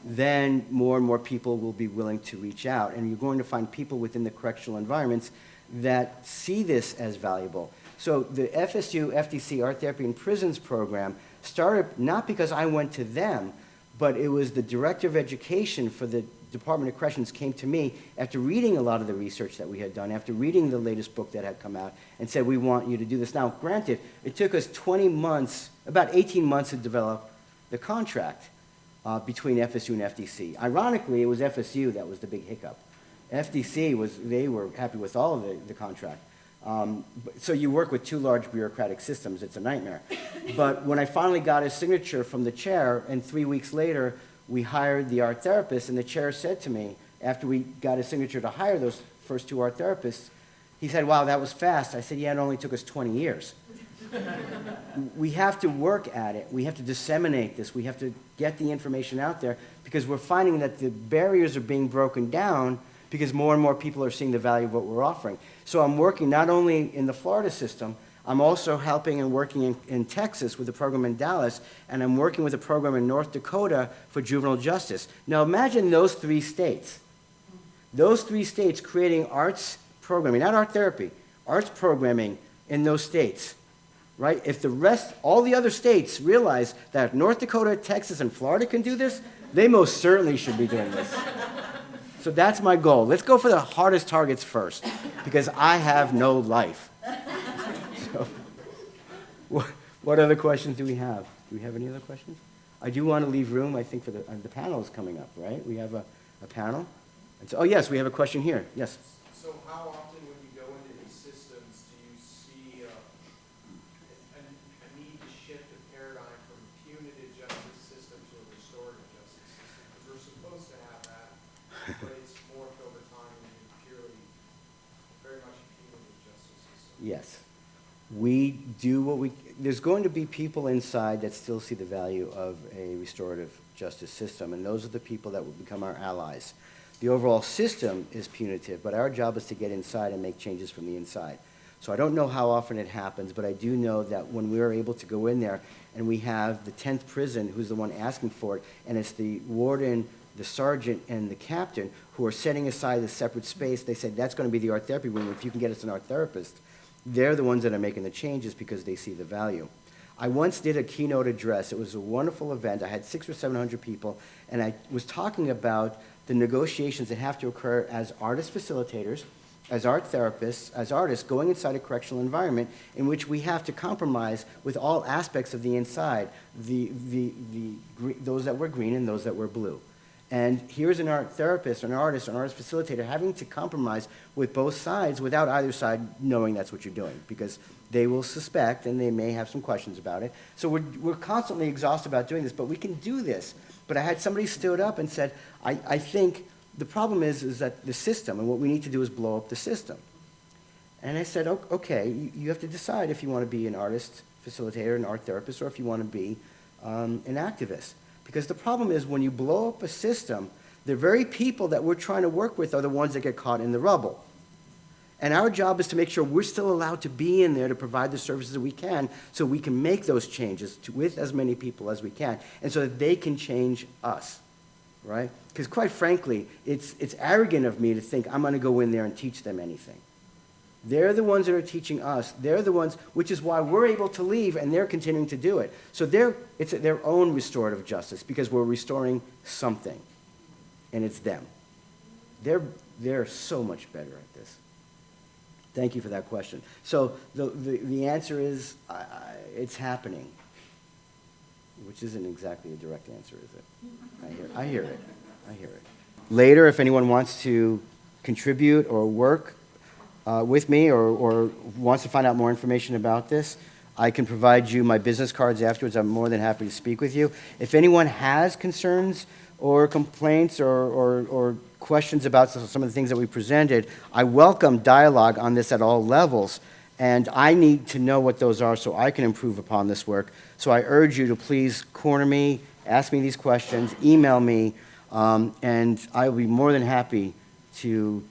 Speaker 3: then more and more people will be willing to reach out, and you're going to find people within the correctional environments that see this as valuable. So the FSU FTC Art Therapy in Prisons program started not because I went to them, but it was the director of education for the Department of Corrections came to me after reading a lot of the research that we had done, after reading the latest book that had come out, and said, we want you to do this. Now, granted, it took us 20 months, about 18 months to develop the contract between FSU and FTC. Ironically, it was FSU that was the big hiccup. FTC they were happy with all of the contract. So you work with two large bureaucratic systems, it's a nightmare. But when I finally got his signature from the chair, and 3 weeks later, we hired the art therapist, and the chair said to me, after we got his signature to hire those first two art therapists, he said, wow, that was fast. I said, yeah, it only took us 20 years. We have to work at it. We have to disseminate this. We have to get the information out there, because we're finding that the barriers are being broken down because more and more people are seeing the value of what we're offering. So I'm working not only in the Florida system, I'm also helping and working in Texas with a program in Dallas, and I'm working with a program in North Dakota for juvenile justice. Now imagine those 3 states. Those 3 states creating arts programming, not art therapy, arts programming in those states, right? If all the other states realize that North Dakota, Texas, and Florida can do this, they most certainly should be doing this. So that's my goal. Let's go for the hardest targets first, because I have no life. So, what other questions do we have? Do we have any other questions? I do want to leave room, I think, for the panel is coming up, right? We have a panel. And so, oh, yes, we have a question here. Yes.
Speaker 9: So how often when you go into these systems do you see a need to shift the paradigm from punitive justice system to a restorative justice system? Because we're supposed to have that, but it's morphed over time into purely, very much a punitive justice system.
Speaker 3: Yes. We do there's going to be people inside that still see the value of a restorative justice system, and those are the people that will become our allies. The overall system is punitive, but our job is to get inside and make changes from the inside. So I don't know how often it happens, but I do know that when we're able to go in there and we have the 10th prison who's the one asking for it, and it's the warden, the sergeant, and the captain who are setting aside a separate space, they said, that's going to be the art therapy room if you can get us an art therapist. They're the ones that are making the changes because they see the value. I once did a keynote address. It was a wonderful event. I had 600 or 700 people, and I was talking about the negotiations that have to occur as artist facilitators, as art therapists, as artists, going inside a correctional environment in which we have to compromise with all aspects of the inside, those that were green and those that were blue. And here's an art therapist, an artist facilitator having to compromise with both sides without either side knowing that's what you're doing, because they will suspect and they may have some questions about it. So we're constantly exhausted about doing this, but we can do this. But I had somebody stood up and said, I think the problem is that the system, and what we need to do is blow up the system. And I said, okay, you have to decide if you want to be an artist facilitator, an art therapist, or if you want to be an activist. Because the problem is when you blow up a system, the very people that we're trying to work with are the ones that get caught in the rubble. And our job is to make sure we're still allowed to be in there to provide the services that we can so we can make those changes with as many people as we can, and so that they can change us, right? Because quite frankly, it's arrogant of me to think I'm going to go in there and teach them anything. They're the ones that are teaching us. They're the ones, which is why we're able to leave and they're continuing to do it. So it's their own restorative justice because we're restoring something, and it's them. They're so much better at this. Thank you for that question. So the answer is it's happening, which isn't exactly a direct answer, is it? I hear it. Later, if anyone wants to contribute or work with me or wants to find out more information about this, I can provide you my business cards afterwards. I'm more than happy to speak with you. If anyone has concerns or complaints or questions about some of the things that we presented, I welcome dialogue on this at all levels, and I need to know what those are so I can improve upon this work. So I urge you to please corner me, ask me these questions, email me, and I will be more than happy to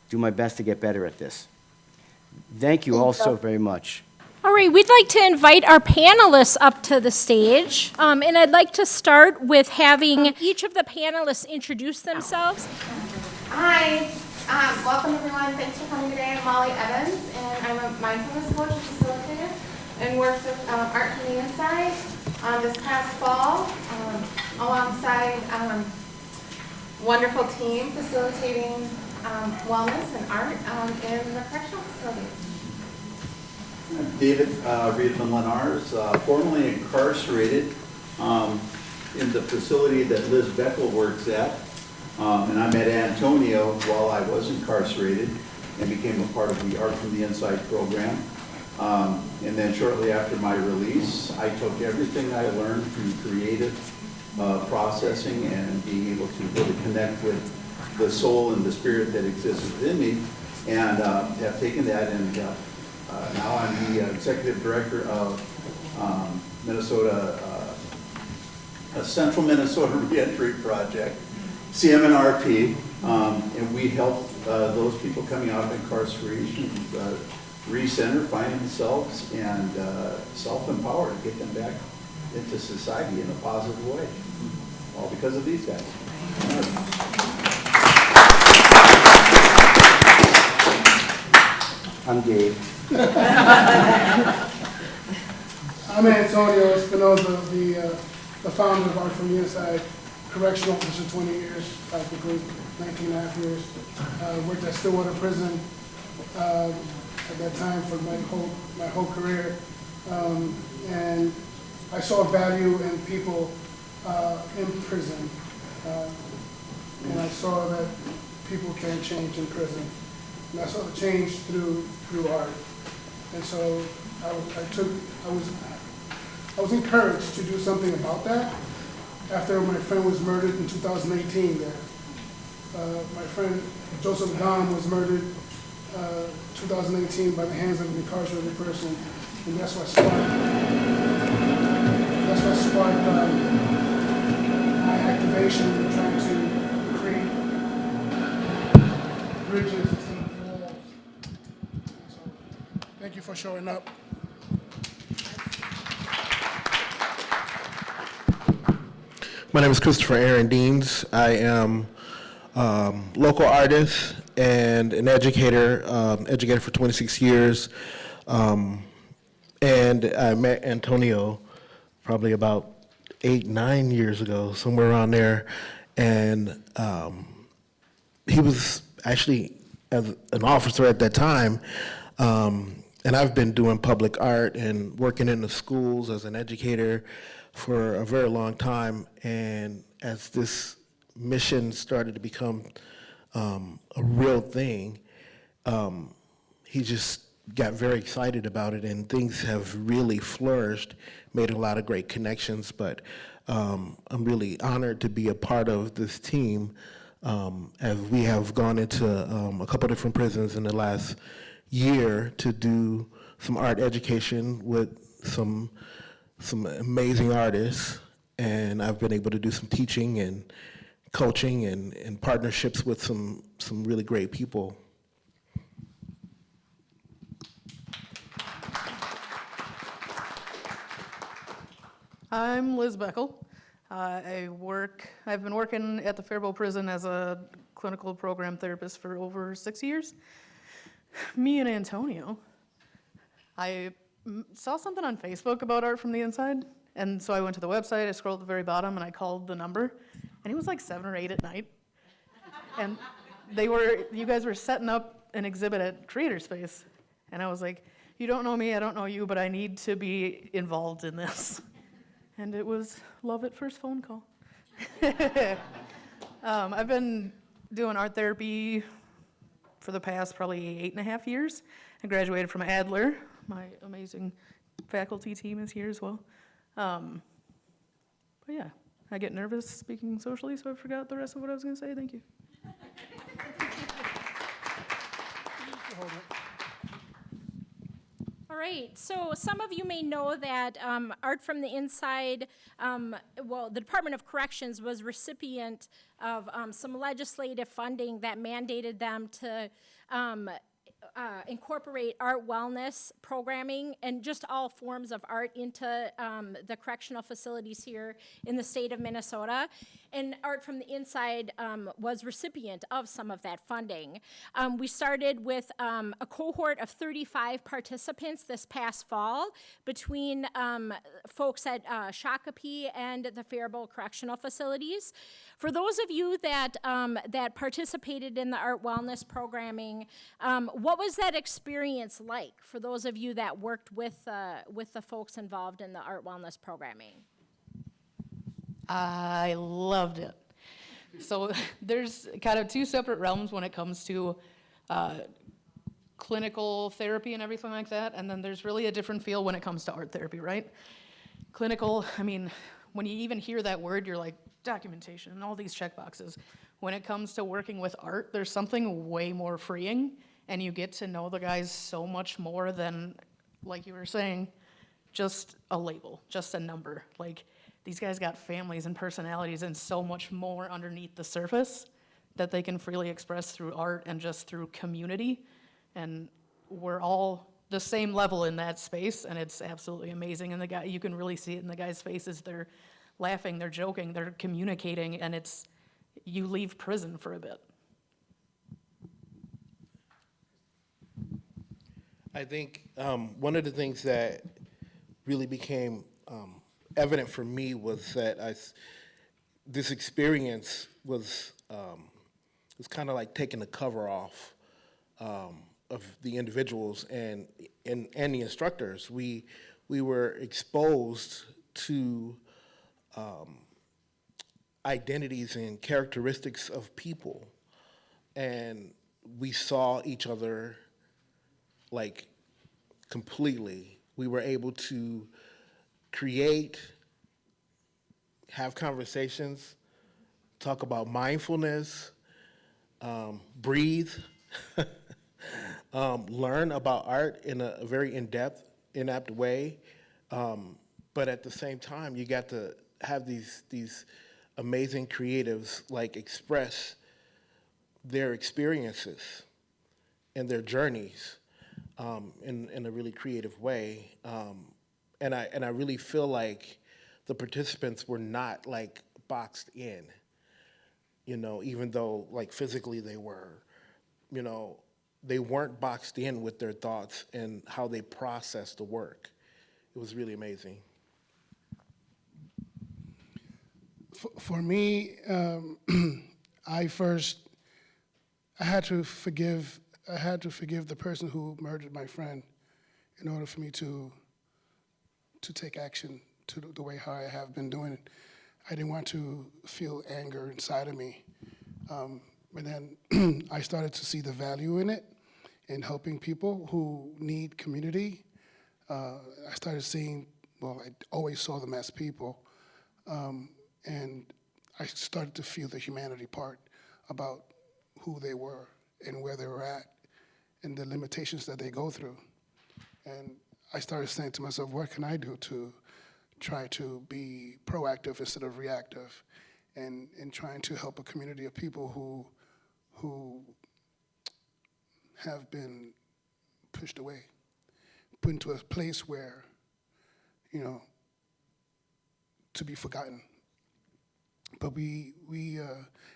Speaker 3: do my best to get better at this. Thank you all so very much.
Speaker 1: All right, we'd like to invite our panelists up to the stage. And I'd like to start with having each of the panelists introduce themselves.
Speaker 10: Hi, welcome everyone. Thanks for coming today. I'm Molly Evans, and I'm a mindfulness coach and facilitator, and work with Art from the Inside. This past fall, alongside wonderful team facilitating wellness and art in the correctional facilities.
Speaker 5: I'm David Riedman Lenars, formerly incarcerated in the facility that Liz Beckel works at. And I met Antonio while I was incarcerated and became a part of the Art from the Inside program. And then shortly after my release, I took everything I learned through creative processing and being able to really connect with the soul and the spirit that exists within me, and have taken that, and now I'm the executive director of Minnesota, Central Minnesota Reentry Project, CMNRP, and we help those people coming out of incarceration recenter, find themselves, and self-empower to get them back into society in a positive way, all because of these guys.
Speaker 3: I'm Dave.
Speaker 11: I'm Antonio Espinoza, the founder of Art from the Inside, correctional officer 20 years, practically 19 and a half years. Worked at Stillwater Prison at that time for my whole career. And I saw value in people in prison. And I saw that people can change in prison. And I saw the change through art. And so I was encouraged to do something about that after my friend was murdered in 2018 there. My friend Joseph Dom was murdered 2018 by the hands of an incarcerated person, and that's what sparked my activation in trying to create bridges instead of walls. So, thank you for showing up.
Speaker 12: My name is Christopher Aaron Deans. I am local artist and an educator, educated for 26 years. And I met Antonio probably about 8, 9 years ago, somewhere around there. And he was actually as an officer at that time. And I've been doing public art and working in the schools as an educator for a very long time. And as this mission started to become a real thing, he just got very excited about it, and things have really flourished, made a lot of great connections. But I'm really honored to be a part of this team, as we have gone into a couple different prisons in the last year to do some art education with some amazing artists, and I've been able to do some teaching and coaching and partnerships with some really great people.
Speaker 13: I'm Liz Beckel. I've been working at the Faribault Prison as a clinical program therapist for over 6 years. Me and Antonio, I saw something on Facebook about Art from the Inside, and so I went to the website, I scrolled at the very bottom, and I called the number, and it was like 7 or 8 at night. And you guys were setting up an exhibit at Creator Space, and I was like, you don't know me, I don't know you, but I need to be involved in this. And it was love at first phone call. I've been doing art therapy for the past probably 8.5 years. I graduated from Adler. My amazing faculty team is here as well. But yeah, I get nervous speaking socially, so I forgot the rest of what I was going to say. Thank you.
Speaker 1: All right, so some of you may know that Art from the Inside, the Department of Corrections was recipient of some legislative funding that mandated them to incorporate art wellness programming and just all forms of art into the correctional facilities here in the state of Minnesota. And Art from the Inside was recipient of some of that funding. We started with a cohort of 35 participants this past fall between folks at Shakopee and the Faribault Correctional Facilities. For those of you that participated in the art wellness programming, what was that experience like for those of you that worked with the folks involved in the art wellness programming?
Speaker 13: I loved it. So there's kind of two separate realms when it comes to clinical therapy and everything like that, and then there's really a different feel when it comes to art therapy, right? Clinical, I mean, when you even hear that word, you're like, documentation and all these check boxes. When it comes to working with art, there's something way more freeing, and you get to know the guys so much more than, like you were saying, just a label, just a number. Like, these guys got families and personalities and so much more underneath the surface that they can freely express through art and just through community. And we're all the same level in that space, and it's absolutely amazing. And the guy, you can really see it in the guys' faces. They're laughing, they're joking, they're communicating, and it's, you leave prison for a bit.
Speaker 12: I think one of the things that really became evident for me was that this experience was kind of like taking the cover off of the individuals and the instructors. We were exposed to identities and characteristics of people, and we saw each other like completely. We were able to create, have conversations, talk about mindfulness, breathe, learn about art in a very in-depth, inept way. But at the same time, you got to have these amazing creatives like express their experiences and their journeys in a really creative way. And I really feel like the participants were not like boxed in, you know, even though like physically they were, you know, they weren't boxed in with their thoughts and how they processed the work. It was really amazing.
Speaker 11: For me, I had to forgive the person who murdered my friend in order for me to take action to the way how I have been doing it. I didn't want to feel anger inside of me. But then I started to see the value in it, in helping people who need community. I started seeing, well, I always saw them as people. And I started to feel the humanity part about who they were and where they were at and the limitations that they go through. And I started saying to myself, what can I do to try to be proactive instead of reactive, and trying to help a community of people who have been pushed away, put into a place where, you know, to be forgotten. But we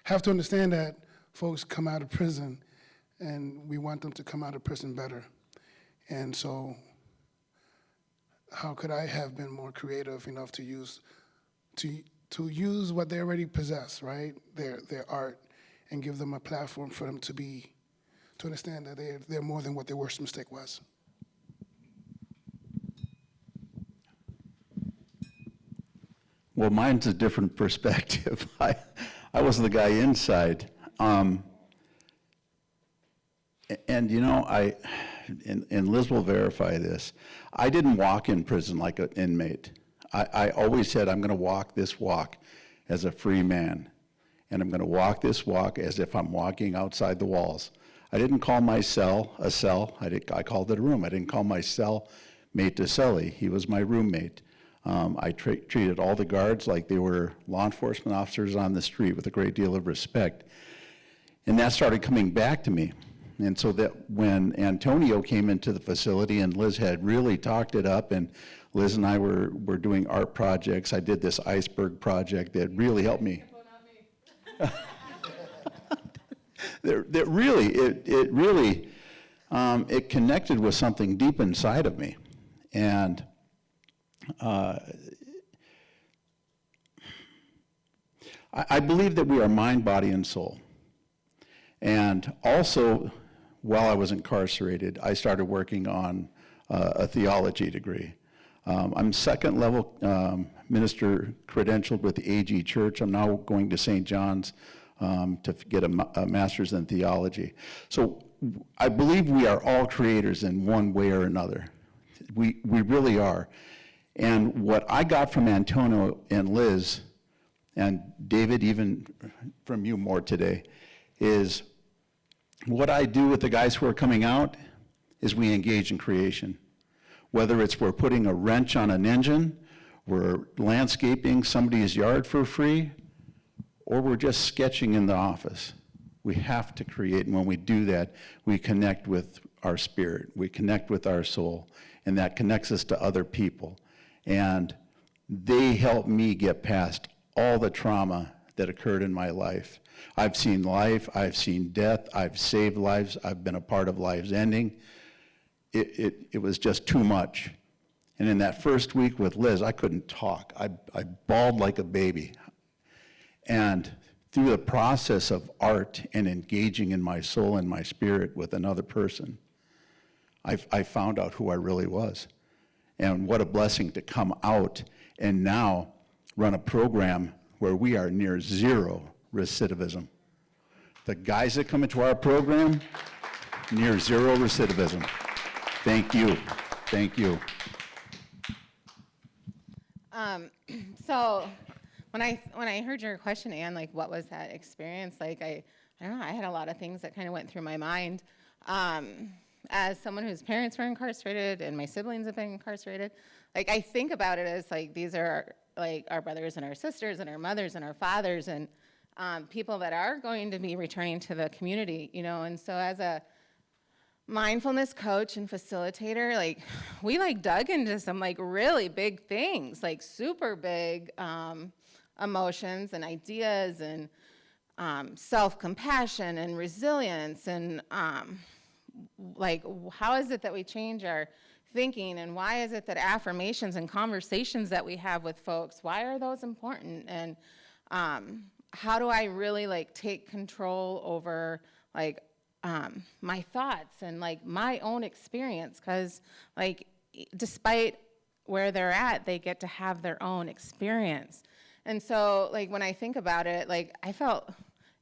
Speaker 11: have to understand that folks come out of prison, and we want them to come out of prison better. And so how could I have been more creative enough to use what they already possess, right? Their art, and give them a platform for them to understand that they're more than what their worst mistake was.
Speaker 5: Well, mine's a different perspective. I was the guy inside. And you know, and Liz will verify this, I didn't walk in prison like an inmate. I always said, I'm gonna walk this walk as a free man. And I'm gonna walk this walk as if I'm walking outside the walls. I didn't call my cell a cell, I called it a room. I didn't call my cell mate a cellie, he was my roommate. I treated all the guards like they were law enforcement officers on the street with a great deal of respect. And that started coming back to me. And so that when Antonio came into the facility and Liz had really talked it up, and Liz and I were doing art projects. I did this iceberg project that really helped me. That really, it really, it connected with something deep inside of me. And I believe that we are mind, body, and soul. And also, while I was incarcerated, I started working on a theology degree. I'm second level minister credentialed with the AG Church. I'm now going to St. John's to get a master's in theology. So I believe we are all creators in one way or another. We really are. And what I got from Antonio and Liz, and David, even from you more today, is what I do with the guys who are coming out is we engage in creation. Whether it's we're putting a wrench on an engine, we're landscaping somebody's yard for free, or we're just sketching in the office. We have to create, and when we do that, we connect with our spirit, we connect with our soul, and that connects us to other people. And they help me get past all the trauma that occurred in my life. I've seen life, I've seen death, I've saved lives, I've been a part of lives ending. It was just too much. And in that first week with Liz, I couldn't talk. I bawled like a baby. And through the process of art and engaging in my soul and my spirit with another person, I found out who I really was. And what a blessing to come out and now run a program where we are near zero recidivism. The guys that come into our program, near zero recidivism. Thank you. Thank you.
Speaker 10: So when I heard your question, Anne, like what was that experience? Like I don't know, I had a lot of things that kind of went through my mind. As someone whose parents were incarcerated and my siblings have been incarcerated, like I think about it as like these are like our brothers and our sisters and our mothers and our fathers and people that are going to be returning to the community, you know. And so as a mindfulness coach and facilitator, like we like dug into some like really big things, like super big emotions and ideas and self-compassion and resilience and like how is it that we change our thinking, and why is it that affirmations and conversations that we have with folks, why are those important, and how do I really like take control over like my thoughts and like my own experience, because like despite where they're at, they get to have their own experience. And so like when I think about it, like I felt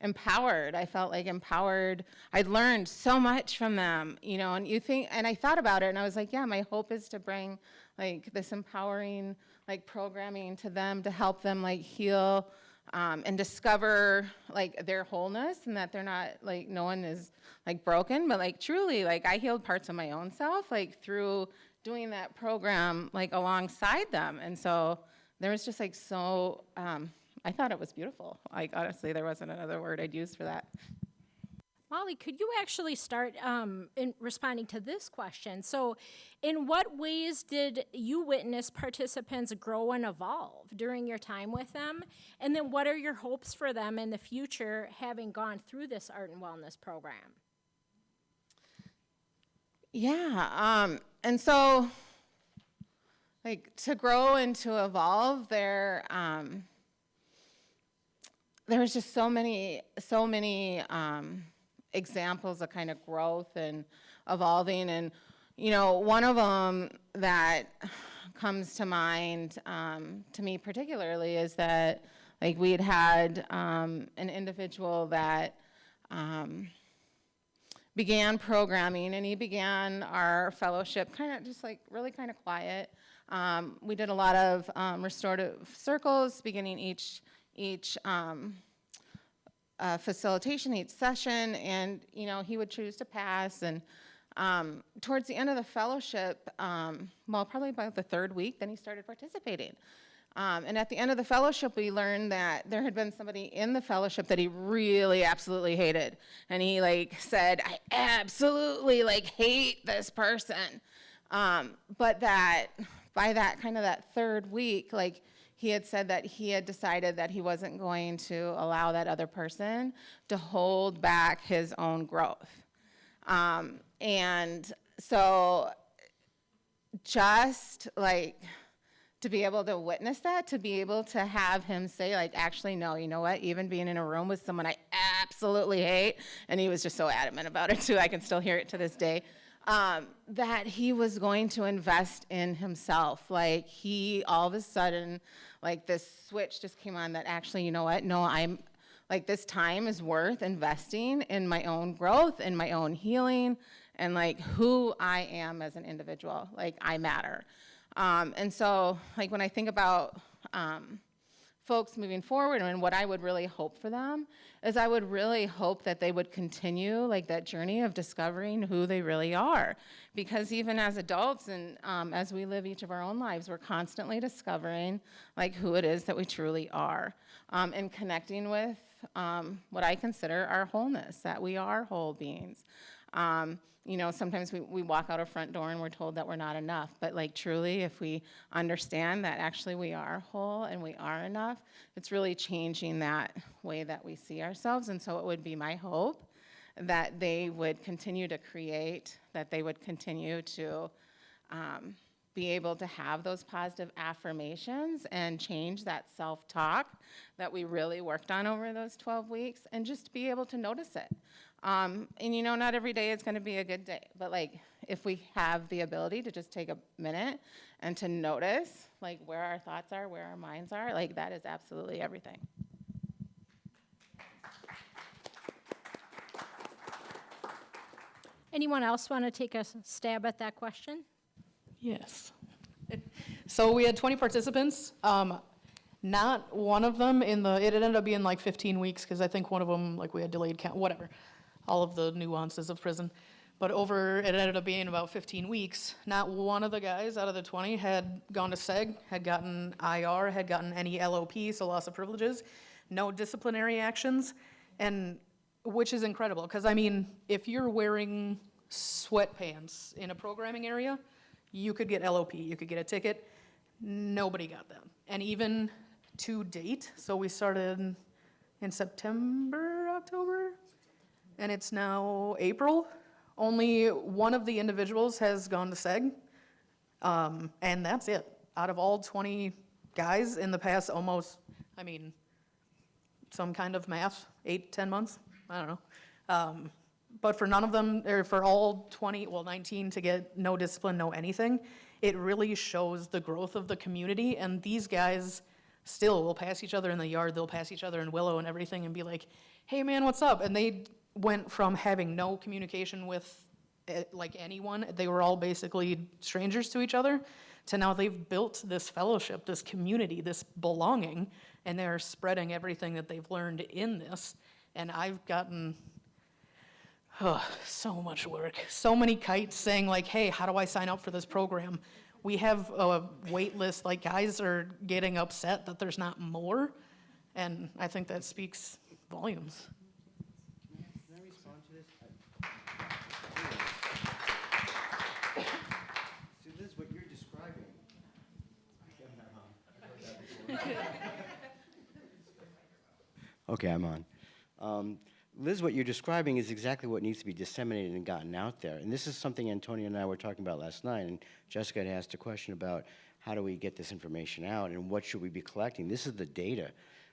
Speaker 10: empowered. I felt like empowered. I'd learned so much from them, you know, and you think, and I thought about it and I was like, yeah, my hope is to bring like this empowering like programming to them to help them like heal and discover like their wholeness, and that they're not like, no one is like broken, but like truly like I healed parts of my own self like through doing that program like alongside them. And so there was just like so, I thought it was beautiful. Like honestly, there wasn't another word I'd use for that.
Speaker 1: Molly, could you actually start in responding to this question? So in what ways did you witness participants grow and evolve during your time with them? And then what are your hopes for them in the future, having gone through this art and wellness program?
Speaker 10: Yeah, and so like to grow and to evolve, there was just so many examples of kind of growth and evolving. And, you know, one of them that comes to mind to me particularly is that, like, we had an individual that began programming, and he began our fellowship kind of just like really kind of quiet. We did a lot of restorative circles beginning each facilitation, each session, and you know he would choose to pass. And towards the end of the fellowship, well, probably about the third week, then he started participating. And at the end of the fellowship, we learned that there had been somebody in the fellowship that he really absolutely hated. And he like said, I absolutely like hate this person. But that by that kind of that third week, like he had said that he had decided that he wasn't going to allow that other person to hold back his own growth. And so just like to be able to witness that, to be able to have him say like, actually, no, you know what, even being in a room with someone I absolutely hate, and he was just so adamant about it too, I can still hear it to this day, that he was going to invest in himself. Like he, all of a sudden, like this switch just came on that actually, you know what, no, I'm, like this time is worth investing in my own growth, in my own healing, and like who I am as an individual, like I matter. And so like when I think about folks moving forward and what I would really hope for them is I would really hope that they would continue like that journey of discovering who they really are. Because even as adults and as we live each of our own lives, we're constantly discovering like who it is that we truly are, and connecting with what I consider our wholeness, that we are whole beings. You know, sometimes we walk out a front door and we're told that we're not enough, but like truly, if we understand that actually we are whole and we are enough, it's really changing that way that we see ourselves. And so it would be my hope that they would continue to create, that they would continue to be able to have those positive affirmations and change that self-talk that we really worked on over those 12 weeks and just be able to notice it. And you know, not every day is going to be a good day, but like if we have the ability to just take a minute and to notice like where our thoughts are, where our minds are, like that is absolutely everything.
Speaker 1: Anyone else want to take a stab at that question?
Speaker 13: Yes. So we had 20 participants. Not one of them it ended up being like 15 weeks because I think one of them, like we had delayed count, whatever, all of the nuances of prison. But it ended up being about 15 weeks. Not one of the guys out of the 20 had gone to SEG, had gotten IR, had gotten any LOP, so loss of privileges, no disciplinary actions, and which is incredible. Because I mean, if you're wearing sweatpants in a programming area, you could get LOP, you could get a ticket. Nobody got them. And even to date, so we started in September, October, and it's now April. Only one of the individuals has gone to SEG, and that's it. Out of all 20 guys in the past almost, I mean, some kind of math, 8, 10 months, I don't know. But for none of them, or for all 19 to get no discipline, no anything, it really shows the growth of the community. And these guys still will pass each other in the yard, they'll pass each other in Willow and everything and be like, hey man, what's up? And they went from having no communication with like anyone, they were all basically strangers to each other, to now they've built this fellowship, this community, this belonging, and they're spreading everything that they've learned in this. And I've gotten so much work, so many kites saying like, hey, how do I sign up for this program? We have a wait list, like guys are getting upset that there's not more, and I think that speaks volumes.
Speaker 3: Can I respond to this? So this is what you're describing. Okay, I'm on. Liz, what you're describing is exactly what needs to be disseminated and gotten out there. And this is something Antonio and I were talking about last night, and Jessica had asked a question about how do we get this information out and what should we be collecting. This is the data.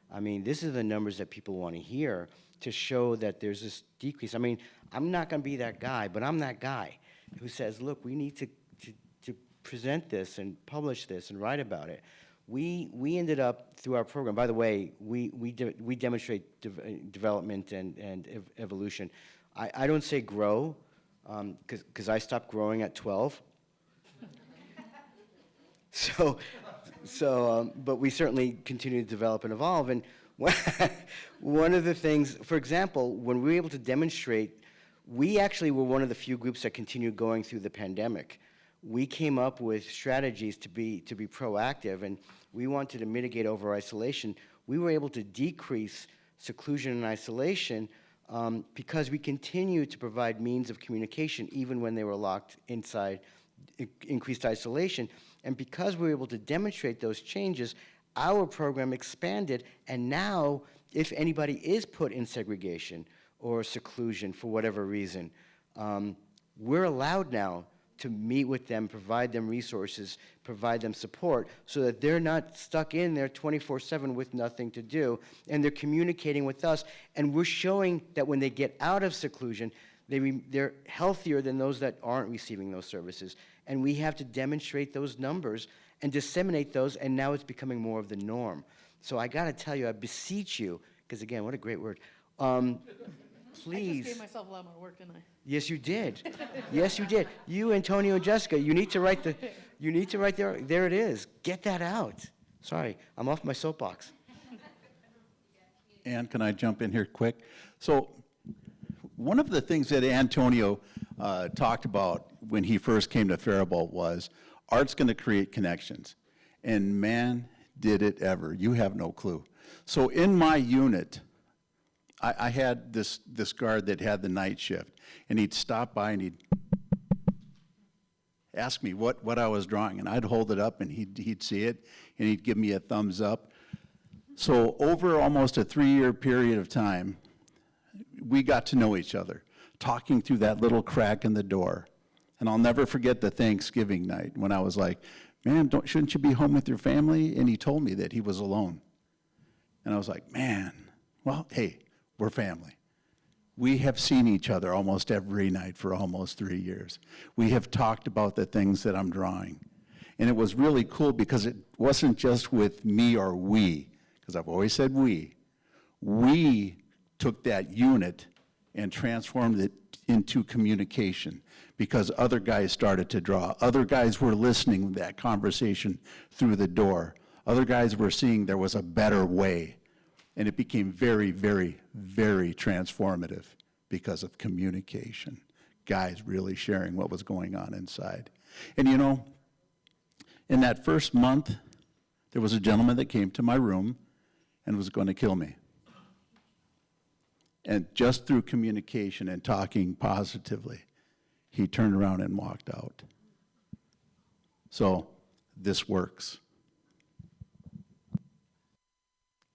Speaker 3: I mean, this is the numbers that people want to hear to show that there's this decrease. I mean, I'm not going to be that guy, but I'm that guy who says, look, we need to present this and publish this and write about it. We ended up, through our program, by the way, we demonstrate development and evolution. I don't say grow, because I stopped growing at 12. But we certainly continue to develop and evolve. And one of the things, for example, when we were able to demonstrate, we actually were one of the few groups that continued going through the pandemic. we came up with strategies to be proactive, and we wanted to mitigate over-isolation. We were able to decrease seclusion and isolation because we continued to provide means of communication even when they were locked inside increased isolation. And because we were able to demonstrate those changes, our program expanded, and now if anybody is put in segregation or seclusion for whatever reason, we're allowed now to meet with them, provide them resources, provide them support, so that they're not stuck in there 24/7 with nothing to do, and they're communicating with us, and we're showing that when they get out of seclusion, they're healthier than those that aren't receiving those services. And we have to demonstrate those numbers and disseminate those, and now it's becoming more of the norm. So I gotta tell you, I beseech you, because again, what a great word. Please.
Speaker 13: I just gave myself a lot more work, didn't I?
Speaker 3: Yes, you did. Yes, you did. You, Antonio, and Jessica, you need to write there it is. Get that out. Sorry, I'm off my soapbox.
Speaker 5: Ann, can I jump in here quick? So one of the things that Antonio talked about when he first came to Faribault was art's going to create connections. And man, did it ever. You have no clue. So in my unit, I had this guard that had the night shift, and he'd stop by and he'd ask me what I was drawing, and I'd hold it up and he'd see it, and he'd give me a thumbs up. So over almost a 3-year period of time, we got to know each other, talking through that little crack in the door. And I'll never forget the Thanksgiving night when I was like, man, shouldn't you be home with your family? And he told me that he was alone. And I was like, man, well, hey, we're family. We have seen each other almost every night for almost 3 years. We have talked about the things that I'm drawing. And it was really cool because it wasn't just with me or we, because I've always said we. We took that unit and transformed it into communication because other guys started to draw. Other guys were listening to that conversation through the door. Other guys were seeing there was a better way. And it became very, very, very transformative because of communication. Guys really sharing what was going on inside. And you know, in that first month, there was a gentleman that came to my room and was going to kill me. And just through communication and talking positively, he turned around and walked out. So this works.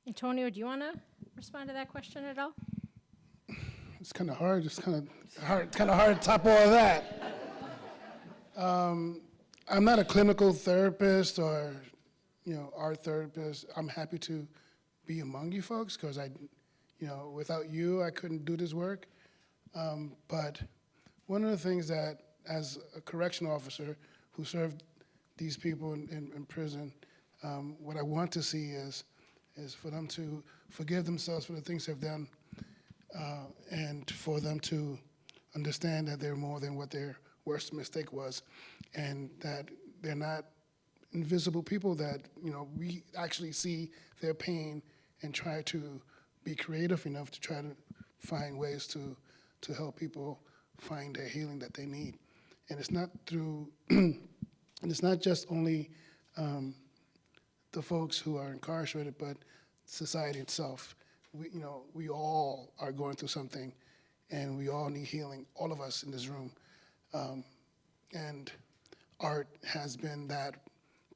Speaker 1: Antonio, do you want to respond to that question at all?
Speaker 11: It's kind of hard. It's kind of hard to top all of that. I'm not a clinical therapist or, art therapist. I'm happy to be among you folks because without you, I couldn't do this work. But one of the things that, as a correctional officer who served these people in prison, what I want to see is for them to forgive themselves for the things they've done, and for them to understand that they're more than what their worst mistake was, and that they're not invisible people, that we actually see their pain and try to be creative enough to try to find ways to help people find their healing that they need. And it's not through, and it's not just only the folks who are incarcerated, but society itself. We all are going through something, and we all need healing, all of us in this room. And art has been that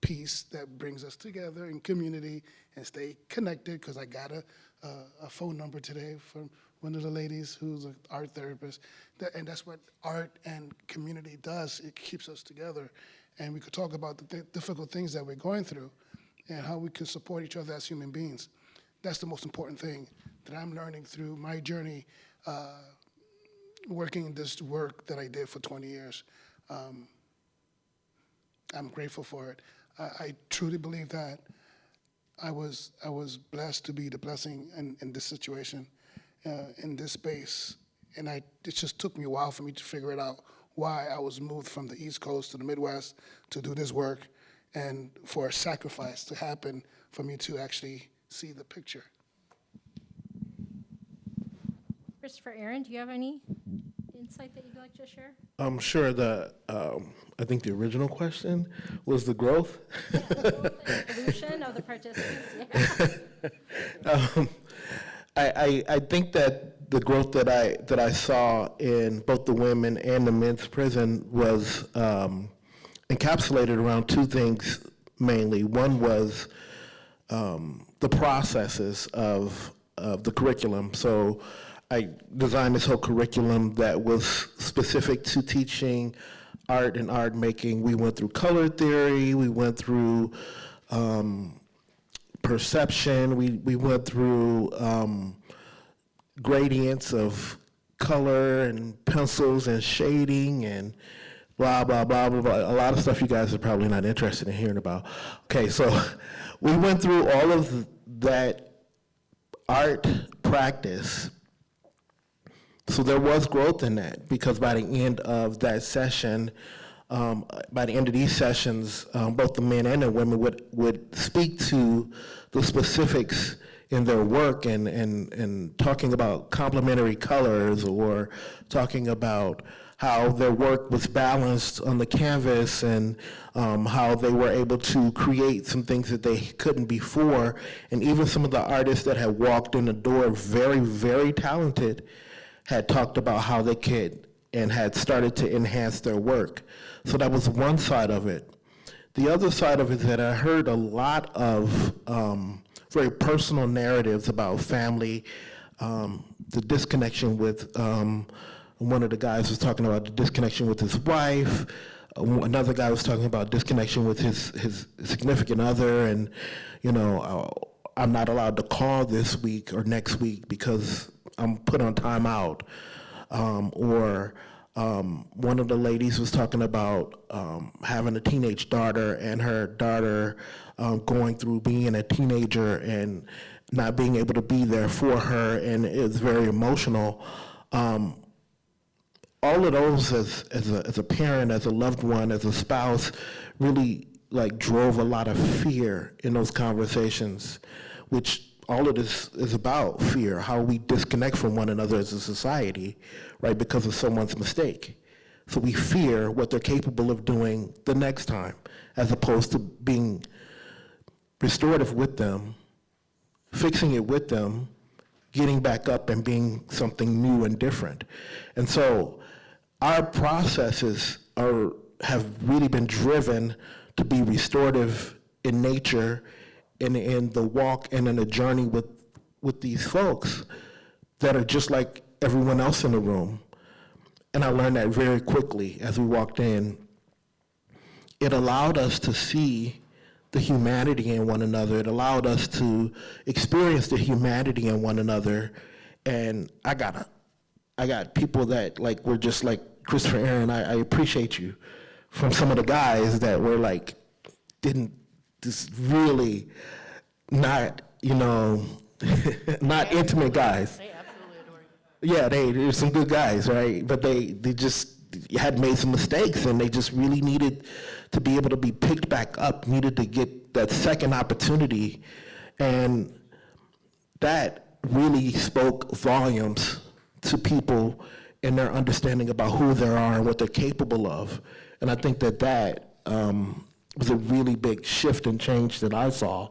Speaker 11: piece that brings us together in community and stay connected, because I got a phone number today from one of the ladies who's an art therapist, and that's what art and community does. It keeps us together, and we could talk about the difficult things that we're going through and how we can support each other as human beings. That's the most important thing that I'm learning through my journey working in this work that I did for 20 years. I'm grateful for it. I truly believe that I was blessed to be the blessing in this situation, in this space. And it just took me a while for me to figure it out, why I was moved from the East Coast to the Midwest to do this work, and for a sacrifice to happen for me to actually see the picture.
Speaker 1: Christopher, Aaron, do you have any insight that you'd like to share?
Speaker 12: Sure. I think the original question was the growth.
Speaker 1: Yeah, the growth and evolution of the participants. Yeah.
Speaker 12: I think that the growth that I saw in both the women and the men's prison was encapsulated around two things mainly. One was the processes of the curriculum. So I designed this whole curriculum that was specific to teaching art and art making. We went through color theory, we went through perception, we went through gradients of color and pencils and shading and blah, blah, blah, blah, blah. A lot of stuff you guys are probably not interested in hearing about. Okay, so we went through all of that art practice. So there was growth in that, because by the end of that session, by the end of these sessions, both the men and the women would speak to the specifics in their work and talking about complementary colors, or talking about how their work was balanced on the canvas, and how they were able to create some things that they couldn't before. And even some of the artists that had walked in the door, very, very talented, had talked about how they could and had started to enhance their work. So that was one side of it. The other side of it is that I heard a lot of very personal narratives about family, the disconnection with, one of the guys was talking about the disconnection with his wife, another guy was talking about disconnection with his significant other, and, you know, I'm not allowed to call this week or next week because I'm put on timeout. Or one of the ladies was talking about having a teenage daughter, and her daughter going through being a teenager and not being able to be there for her, and it's very emotional. All of those as a parent, as a loved one, as a spouse, really like drove a lot of fear in those conversations, which all of this is about fear, how we disconnect from one another as a society, right, because of someone's mistake. So we fear what they're capable of doing the next time, as opposed to being restorative with them, fixing it with them, getting back up and being something new and different. And so our processes have really been driven to be restorative in nature, in the walk and in the journey with these folks that are just like everyone else in the room. And I learned that very quickly as we walked in. It allowed us to see the humanity in one another. It allowed us to experience the humanity in one another. And I got people that like were just like, Christopher, Aaron, I appreciate you, from some of the guys that were like, didn't just really not, you know, not intimate guys.
Speaker 13: They absolutely adore you.
Speaker 12: Yeah, they're some good guys, right? But they just had made some mistakes, and they just really needed to be able to be picked back up, needed to get that second opportunity. And that really spoke volumes to people in their understanding about who they are and what they're capable of. And I think that was a really big shift and change that I saw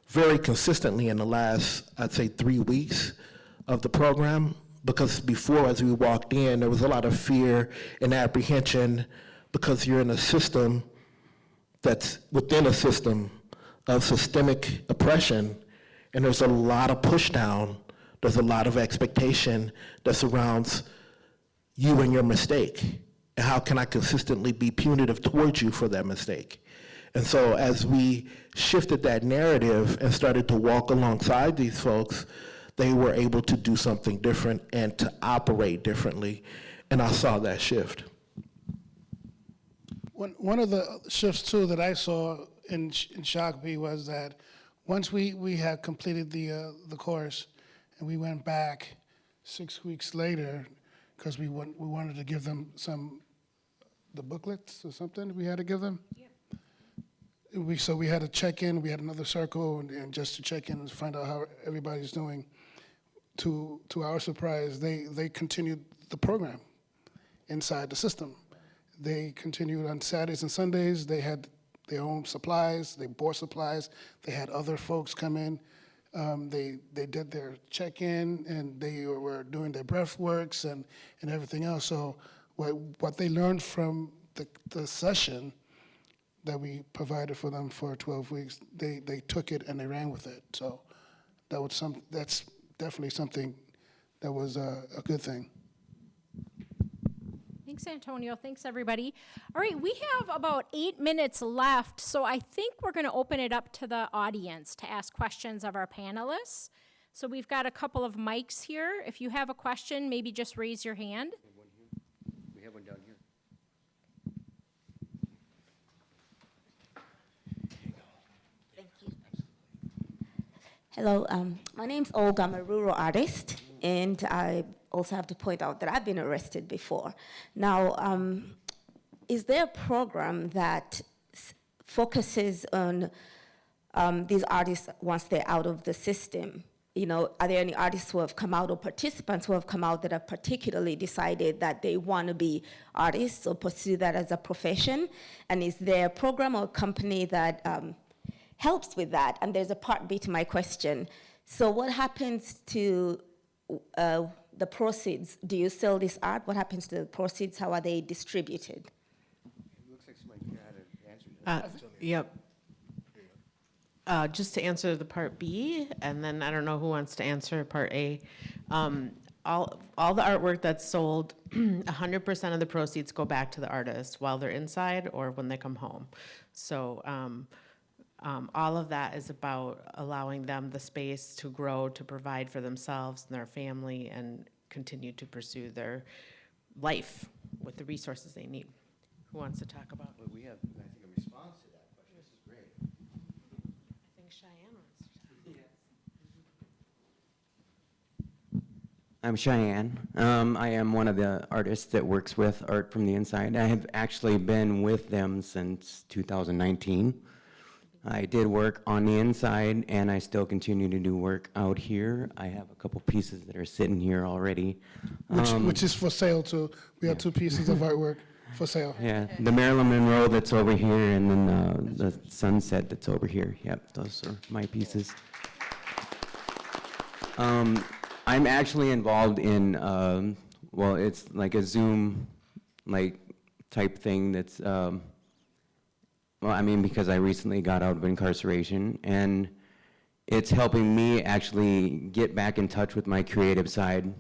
Speaker 12: very consistently in the last, I'd say, 3 weeks of the program. Because before, as we walked in, there was a lot of fear and apprehension, because you're in a system that's within a system of systemic oppression, and there's a lot of push down, there's a lot of expectation that surrounds you and your mistake. And how can I consistently be punitive towards you for that mistake? And so as we shifted that narrative and started to walk alongside these folks, they were able to do something different and to operate differently. And I saw that shift.
Speaker 11: One of the shifts, too, that I saw in Shakopee was that once we had completed the course, and we went back 6 weeks later, because we wanted to give them the booklets or something we had to give them. Yeah. So we had to check in, we had another circle, and just to check in and find out how everybody's doing. To our surprise, they continued the program. inside the system. They continued on Saturdays and Sundays. They had their own supplies. They bought supplies. They had other folks come in. They did their check-in, and they were doing their breath works and everything else. So what they learned from the session that we provided for them for 12 weeks, they took it and they ran with it. So that's definitely something that was a good thing.
Speaker 1: Thanks, Antonio. Thanks, everybody. All right, we have about 8 minutes left, so I think we're going to open it up to the audience to ask questions of our panelists. So we've got a couple of mics here. If you have a question, maybe just raise your hand.
Speaker 3: We have one down here.
Speaker 14: Thank you. Hello, my name's Olga. I'm a rural artist, and I also have to point out that I've been arrested before. Now, is there a program that focuses on these artists once they're out of the system? You know, are there any artists who have come out or participants who have come out that have particularly decided that they want to be artists or pursue that as a profession? And is there a program or company that helps with that? And there's a part B to my question. So what happens to the proceeds? Do you sell this art? What happens to the proceeds? How are they distributed?
Speaker 3: It looks like somebody here had an answer to that.
Speaker 15: Yep. Just to answer the part B, and then I don't know who wants to answer part A. All the artwork that's sold, 100% of the proceeds go back to the artist while they're inside or when they come home. So all of that is about allowing them the space to grow, to provide for themselves and their family, and continue to pursue their life with the resources they need. Who wants to talk about?
Speaker 3: Well, we have, I think, a response to that question. This is great.
Speaker 15: I think Cheyenne wants to talk.
Speaker 16: I'm Cheyenne. I am one of the artists that works with Art from the Inside. I have actually been with them since 2019. I did work on the inside, and I still continue to do work out here. I have a couple pieces that are sitting here already.
Speaker 11: Which is for sale, too. We have 2 pieces of artwork for sale.
Speaker 16: Yeah, the Marilyn Monroe that's over here, and then the sunset that's over here. Yep, those are my pieces. I'm actually involved in, well, it's like a Zoom type thing that's, well, I mean, because I recently got out of incarceration, and it's helping me actually get back in touch with my creative side.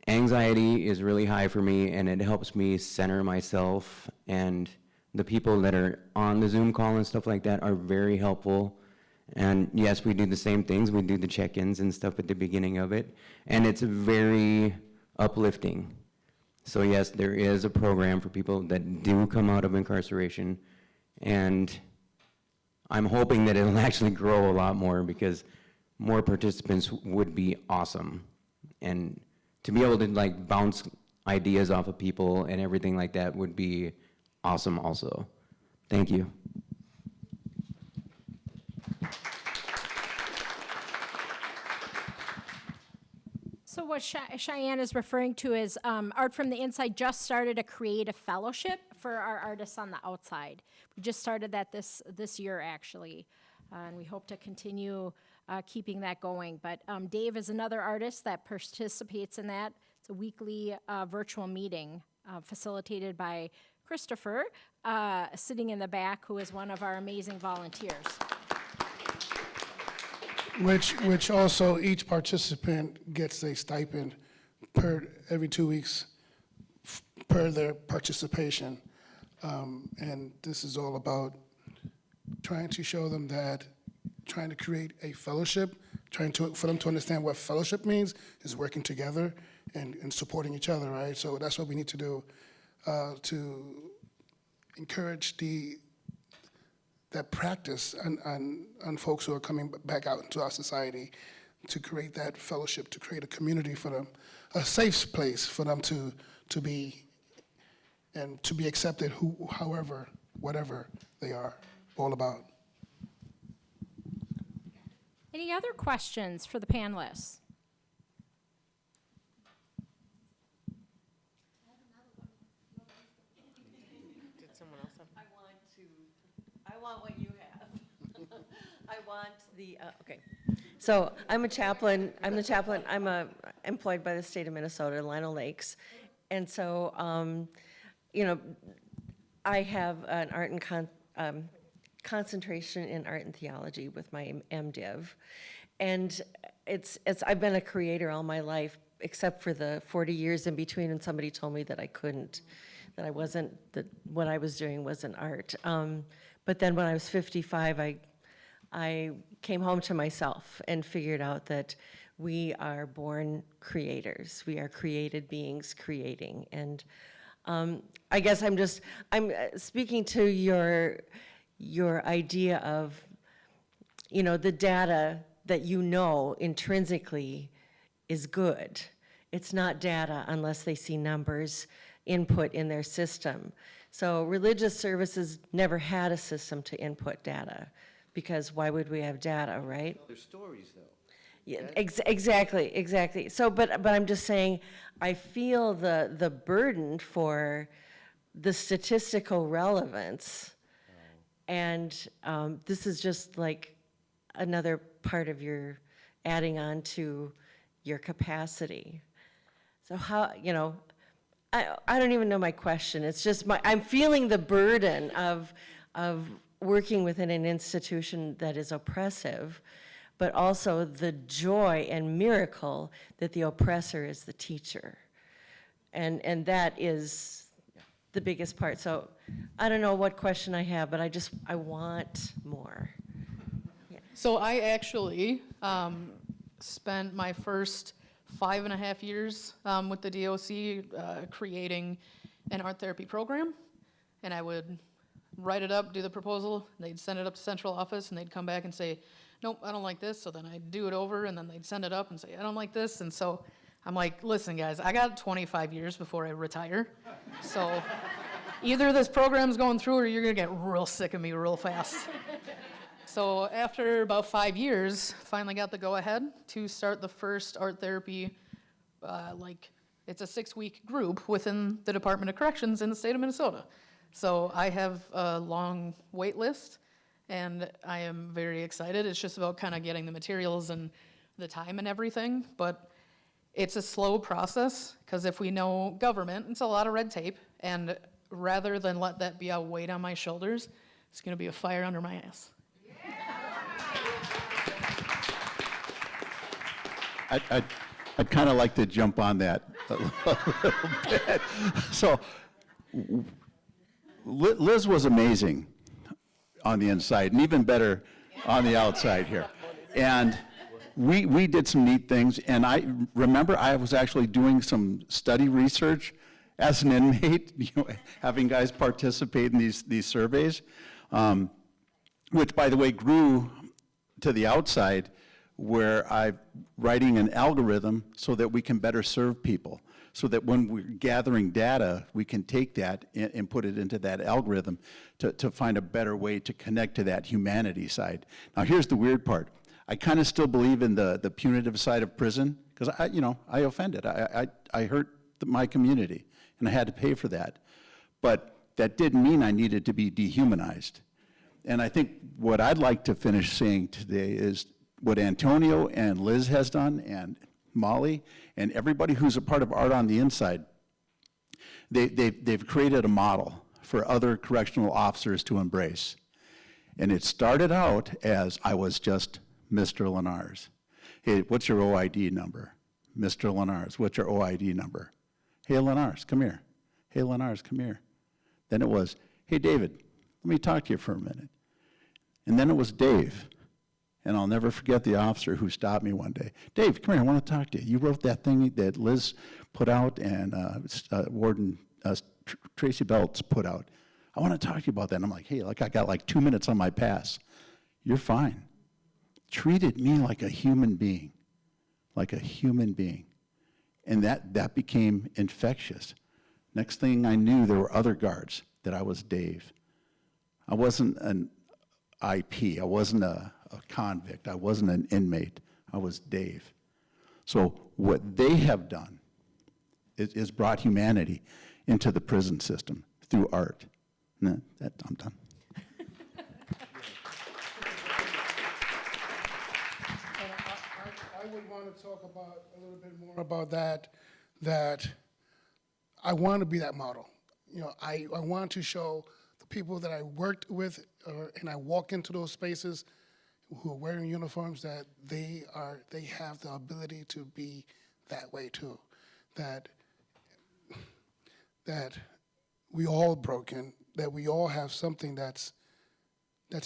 Speaker 16: Anxiety is really high for me, and it helps me center myself, and the people that are on the Zoom call and stuff like that are very helpful. And yes, we do the same things. We do the check-ins and stuff at the beginning of it, and it's very uplifting. So yes, there is a program for people that do come out of incarceration, and I'm hoping that it'll actually grow a lot more, because more participants would be awesome. And to be able to bounce ideas off of people and everything like that would be awesome also. Thank you.
Speaker 1: So what Cheyenne is referring to is Art from the Inside just started a creative fellowship for our artists on the outside. We just started that this year, actually, and we hope to continue keeping that going. But Dave is another artist that participates in that. It's a weekly virtual meeting facilitated by Christopher, sitting in the back, who is one of our amazing volunteers.
Speaker 11: Which also each participant gets a stipend every 2 weeks per their participation. And this is all about trying to show them that, trying to create a fellowship, for them to understand what fellowship means is working together and supporting each other, right? So that's what we need to do to encourage that practice on folks who are coming back out into our society, to create that fellowship, to create a community for them, a safe place for them to be, and to be accepted however, whatever they are all about.
Speaker 1: Any other questions for the panelists?
Speaker 17: want what you have. I want the, okay. So I'm a chaplain, I'm employed by the state of Minnesota in Lino Lakes. And so, you know, I have an art and concentration in art and theology with my MDiv. And I've been a creator all my life, except for the 40 years in between, and somebody told me that I couldn't, that I wasn't, that what I was doing wasn't art. But then when I was 55, I came home to myself and figured out that we are born creators. We are created beings creating. And I guess I'm speaking to your idea of, you know, the data that you know intrinsically is good. It's not data unless they see numbers input in their system. So religious services never had a system to input data, because why would we have data, right?
Speaker 3: There's stories, though.
Speaker 17: Yeah, exactly. So, but I'm just saying, I feel the burden for the statistical relevance, and this is just like another part of your adding on to your capacity. So how, you know, I don't even know my question. It's just I'm feeling the burden of working within an institution that is oppressive, but also the joy and miracle that the oppressor is the teacher. And that is the biggest part. So I don't know what question I have, but I want more. Yeah.
Speaker 13: So I actually spent my first 5.5 years with the DOC creating an art therapy program, and I would write it up, do the proposal, they'd send it up to central office, and they'd come back and say, nope, I don't like this, so then I'd do it over, and then they'd send it up and say, I don't like this, and so I'm like, listen guys, I got 25 years before I retire, so either this program's going through or you're gonna get real sick of me real fast. So after about 5 years, finally got the go-ahead to start the first art therapy, it's a 6-week group within the Department of Corrections in the state of Minnesota. So I have a long wait list, and I am very excited. It's just about kind of getting the materials and the time and everything, but it's a slow process, because if we know government, it's a lot of red tape, and rather than let that be a weight on my shoulders, it's gonna be a fire under my ass.
Speaker 5: I'd kind of like to jump on that a little bit. So Liz was amazing on the inside, and even better on the outside here. And we did some neat things, and I remember I was actually doing some study research as an inmate, you know, having guys participate in these surveys, which, by the way, grew to the outside, where I'm writing an algorithm so that we can better serve people, so that when we're gathering data, we can take that and put it into that algorithm to find a better way to connect to that humanity side. Now, here's the weird part. I kind of still believe in the punitive side of prison, because I offended. I hurt my community, and I had to pay for that. But that didn't mean I needed to be dehumanized. And I think what I'd like to finish saying today is what Antonio and Liz has done, and Molly, and everybody who's a part of Art on the Inside, they've created a model for other correctional officers to embrace. And it started out as, I was just Mr. Lenars. Hey, what's your OID number? Mr. Lenars, what's your OID number? Hey, Lenars, come here. Hey, Lenars, come here. Then it was, hey, David, let me talk to you for a minute. And then it was Dave. And I'll never forget the officer who stopped me one day. Dave, come here, I want to talk to you. You wrote that thing that Liz put out and Warden Tracy Belts put out. I want to talk to you about that. And I'm like, hey, I got like 2 minutes on my pass. You're fine. Treated me like a human being, like a human being. And that became infectious. Next thing I knew, there were other guards that I was Dave. I wasn't an IP, I wasn't a convict, I wasn't an inmate, I was Dave. So what they have done is brought humanity into the prison system through art. I'm done.
Speaker 11: would want to talk about a little bit more about that I want to be that model. You know, I want to show the people that I worked with and I walk into those spaces who are wearing uniforms that they have the ability to be that way too. That we all broken, that we all have something that's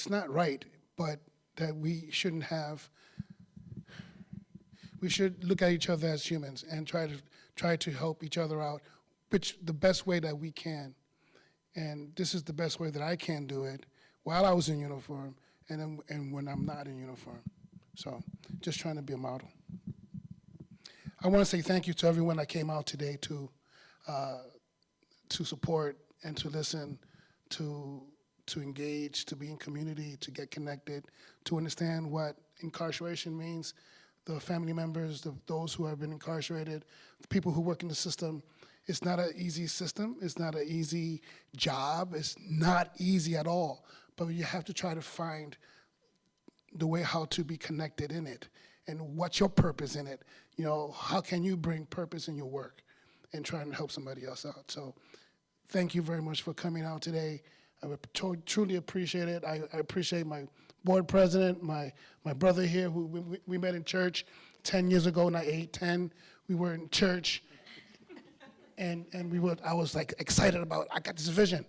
Speaker 11: not right, but that we shouldn't have. We should look at each other as humans and try to help each other out, which the best way that we can. And this is the best way that I can do it while I was in uniform and when I'm not in uniform. So just trying to be a model. I want to say thank you to everyone that came out today to support and to listen, to engage, to be in community, to get connected, to understand what incarceration means, the family members, those who have been incarcerated, the people who work in the system. It's not an easy system. It's not an easy job. It's not easy at all. But you have to try to find the way how to be connected in it and what's your purpose in it. You know, how can you bring purpose in your work and trying to help somebody else out? So thank you very much for coming out today. I would truly appreciate it. I appreciate my board president, my brother here, who we met in church 10 years ago, not 8, 10. We were in church, and I was like excited about, I got this vision.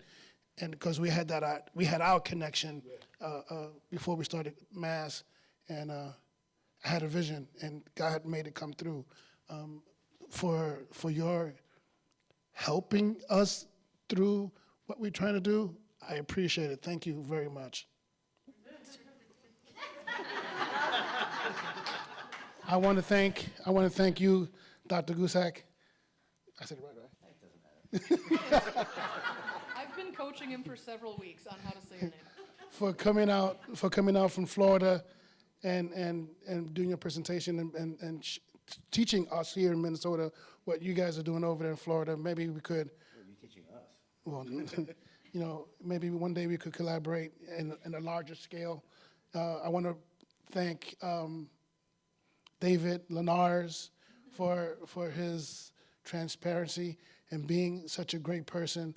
Speaker 11: And because we had our connection before we started Mass, and I had a vision, and God made it come through. For your helping us through what we're trying to do, I appreciate it. Thank you very much. I want to thank you, Dr. Gussak. I said it right? It doesn't matter.
Speaker 13: I've been coaching him for several weeks on how to say your name.
Speaker 11: For coming out from Florida and doing your presentation and teaching us here in Minnesota what you guys are doing over there in Florida. Maybe we could.
Speaker 3: Are you teaching us?
Speaker 11: Well, you know, maybe one day we could collaborate in a larger scale. I want to thank David Lenars for his transparency and being such a great person.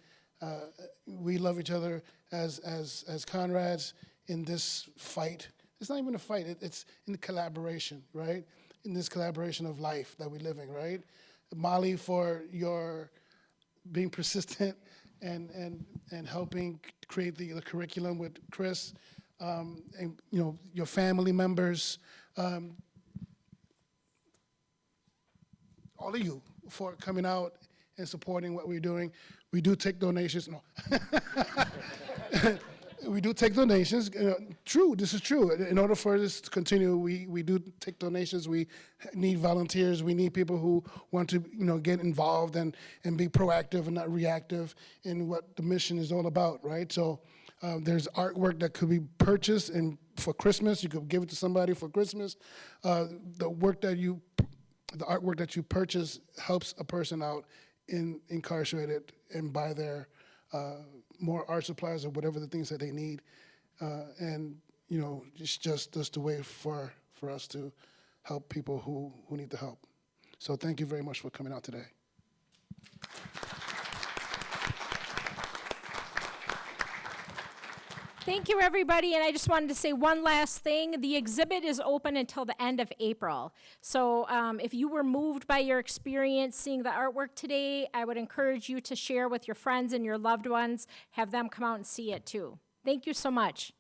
Speaker 11: We love each other as comrades in this fight. It's not even a fight, it's in the collaboration, right? In this collaboration of life that we're living, right? Molly, for your being persistent and helping create the curriculum with Chris, and you know, your family members, all of you for coming out and supporting what we're doing. We do take donations. No. We do take donations. True, this is true. In order for this to continue, we do take donations. We need volunteers. We need people who want to, you know, get involved and be proactive and not reactive in what the mission is all about, right? So there's artwork that could be purchased and for Christmas. You could give it to somebody for Christmas. The artwork that you purchase helps a person out incarcerated and buy their more art supplies or whatever the things that they need. And, you know, it's just a way for us to help people who need the help. So thank you very much for coming out today.
Speaker 1: Thank you, everybody. And I just wanted to say one last thing. The exhibit is open until the end of April. So if you were moved by your experience seeing the artwork today, I would encourage you to share with your friends and your loved ones. Have them come out and see it too. Thank you so much.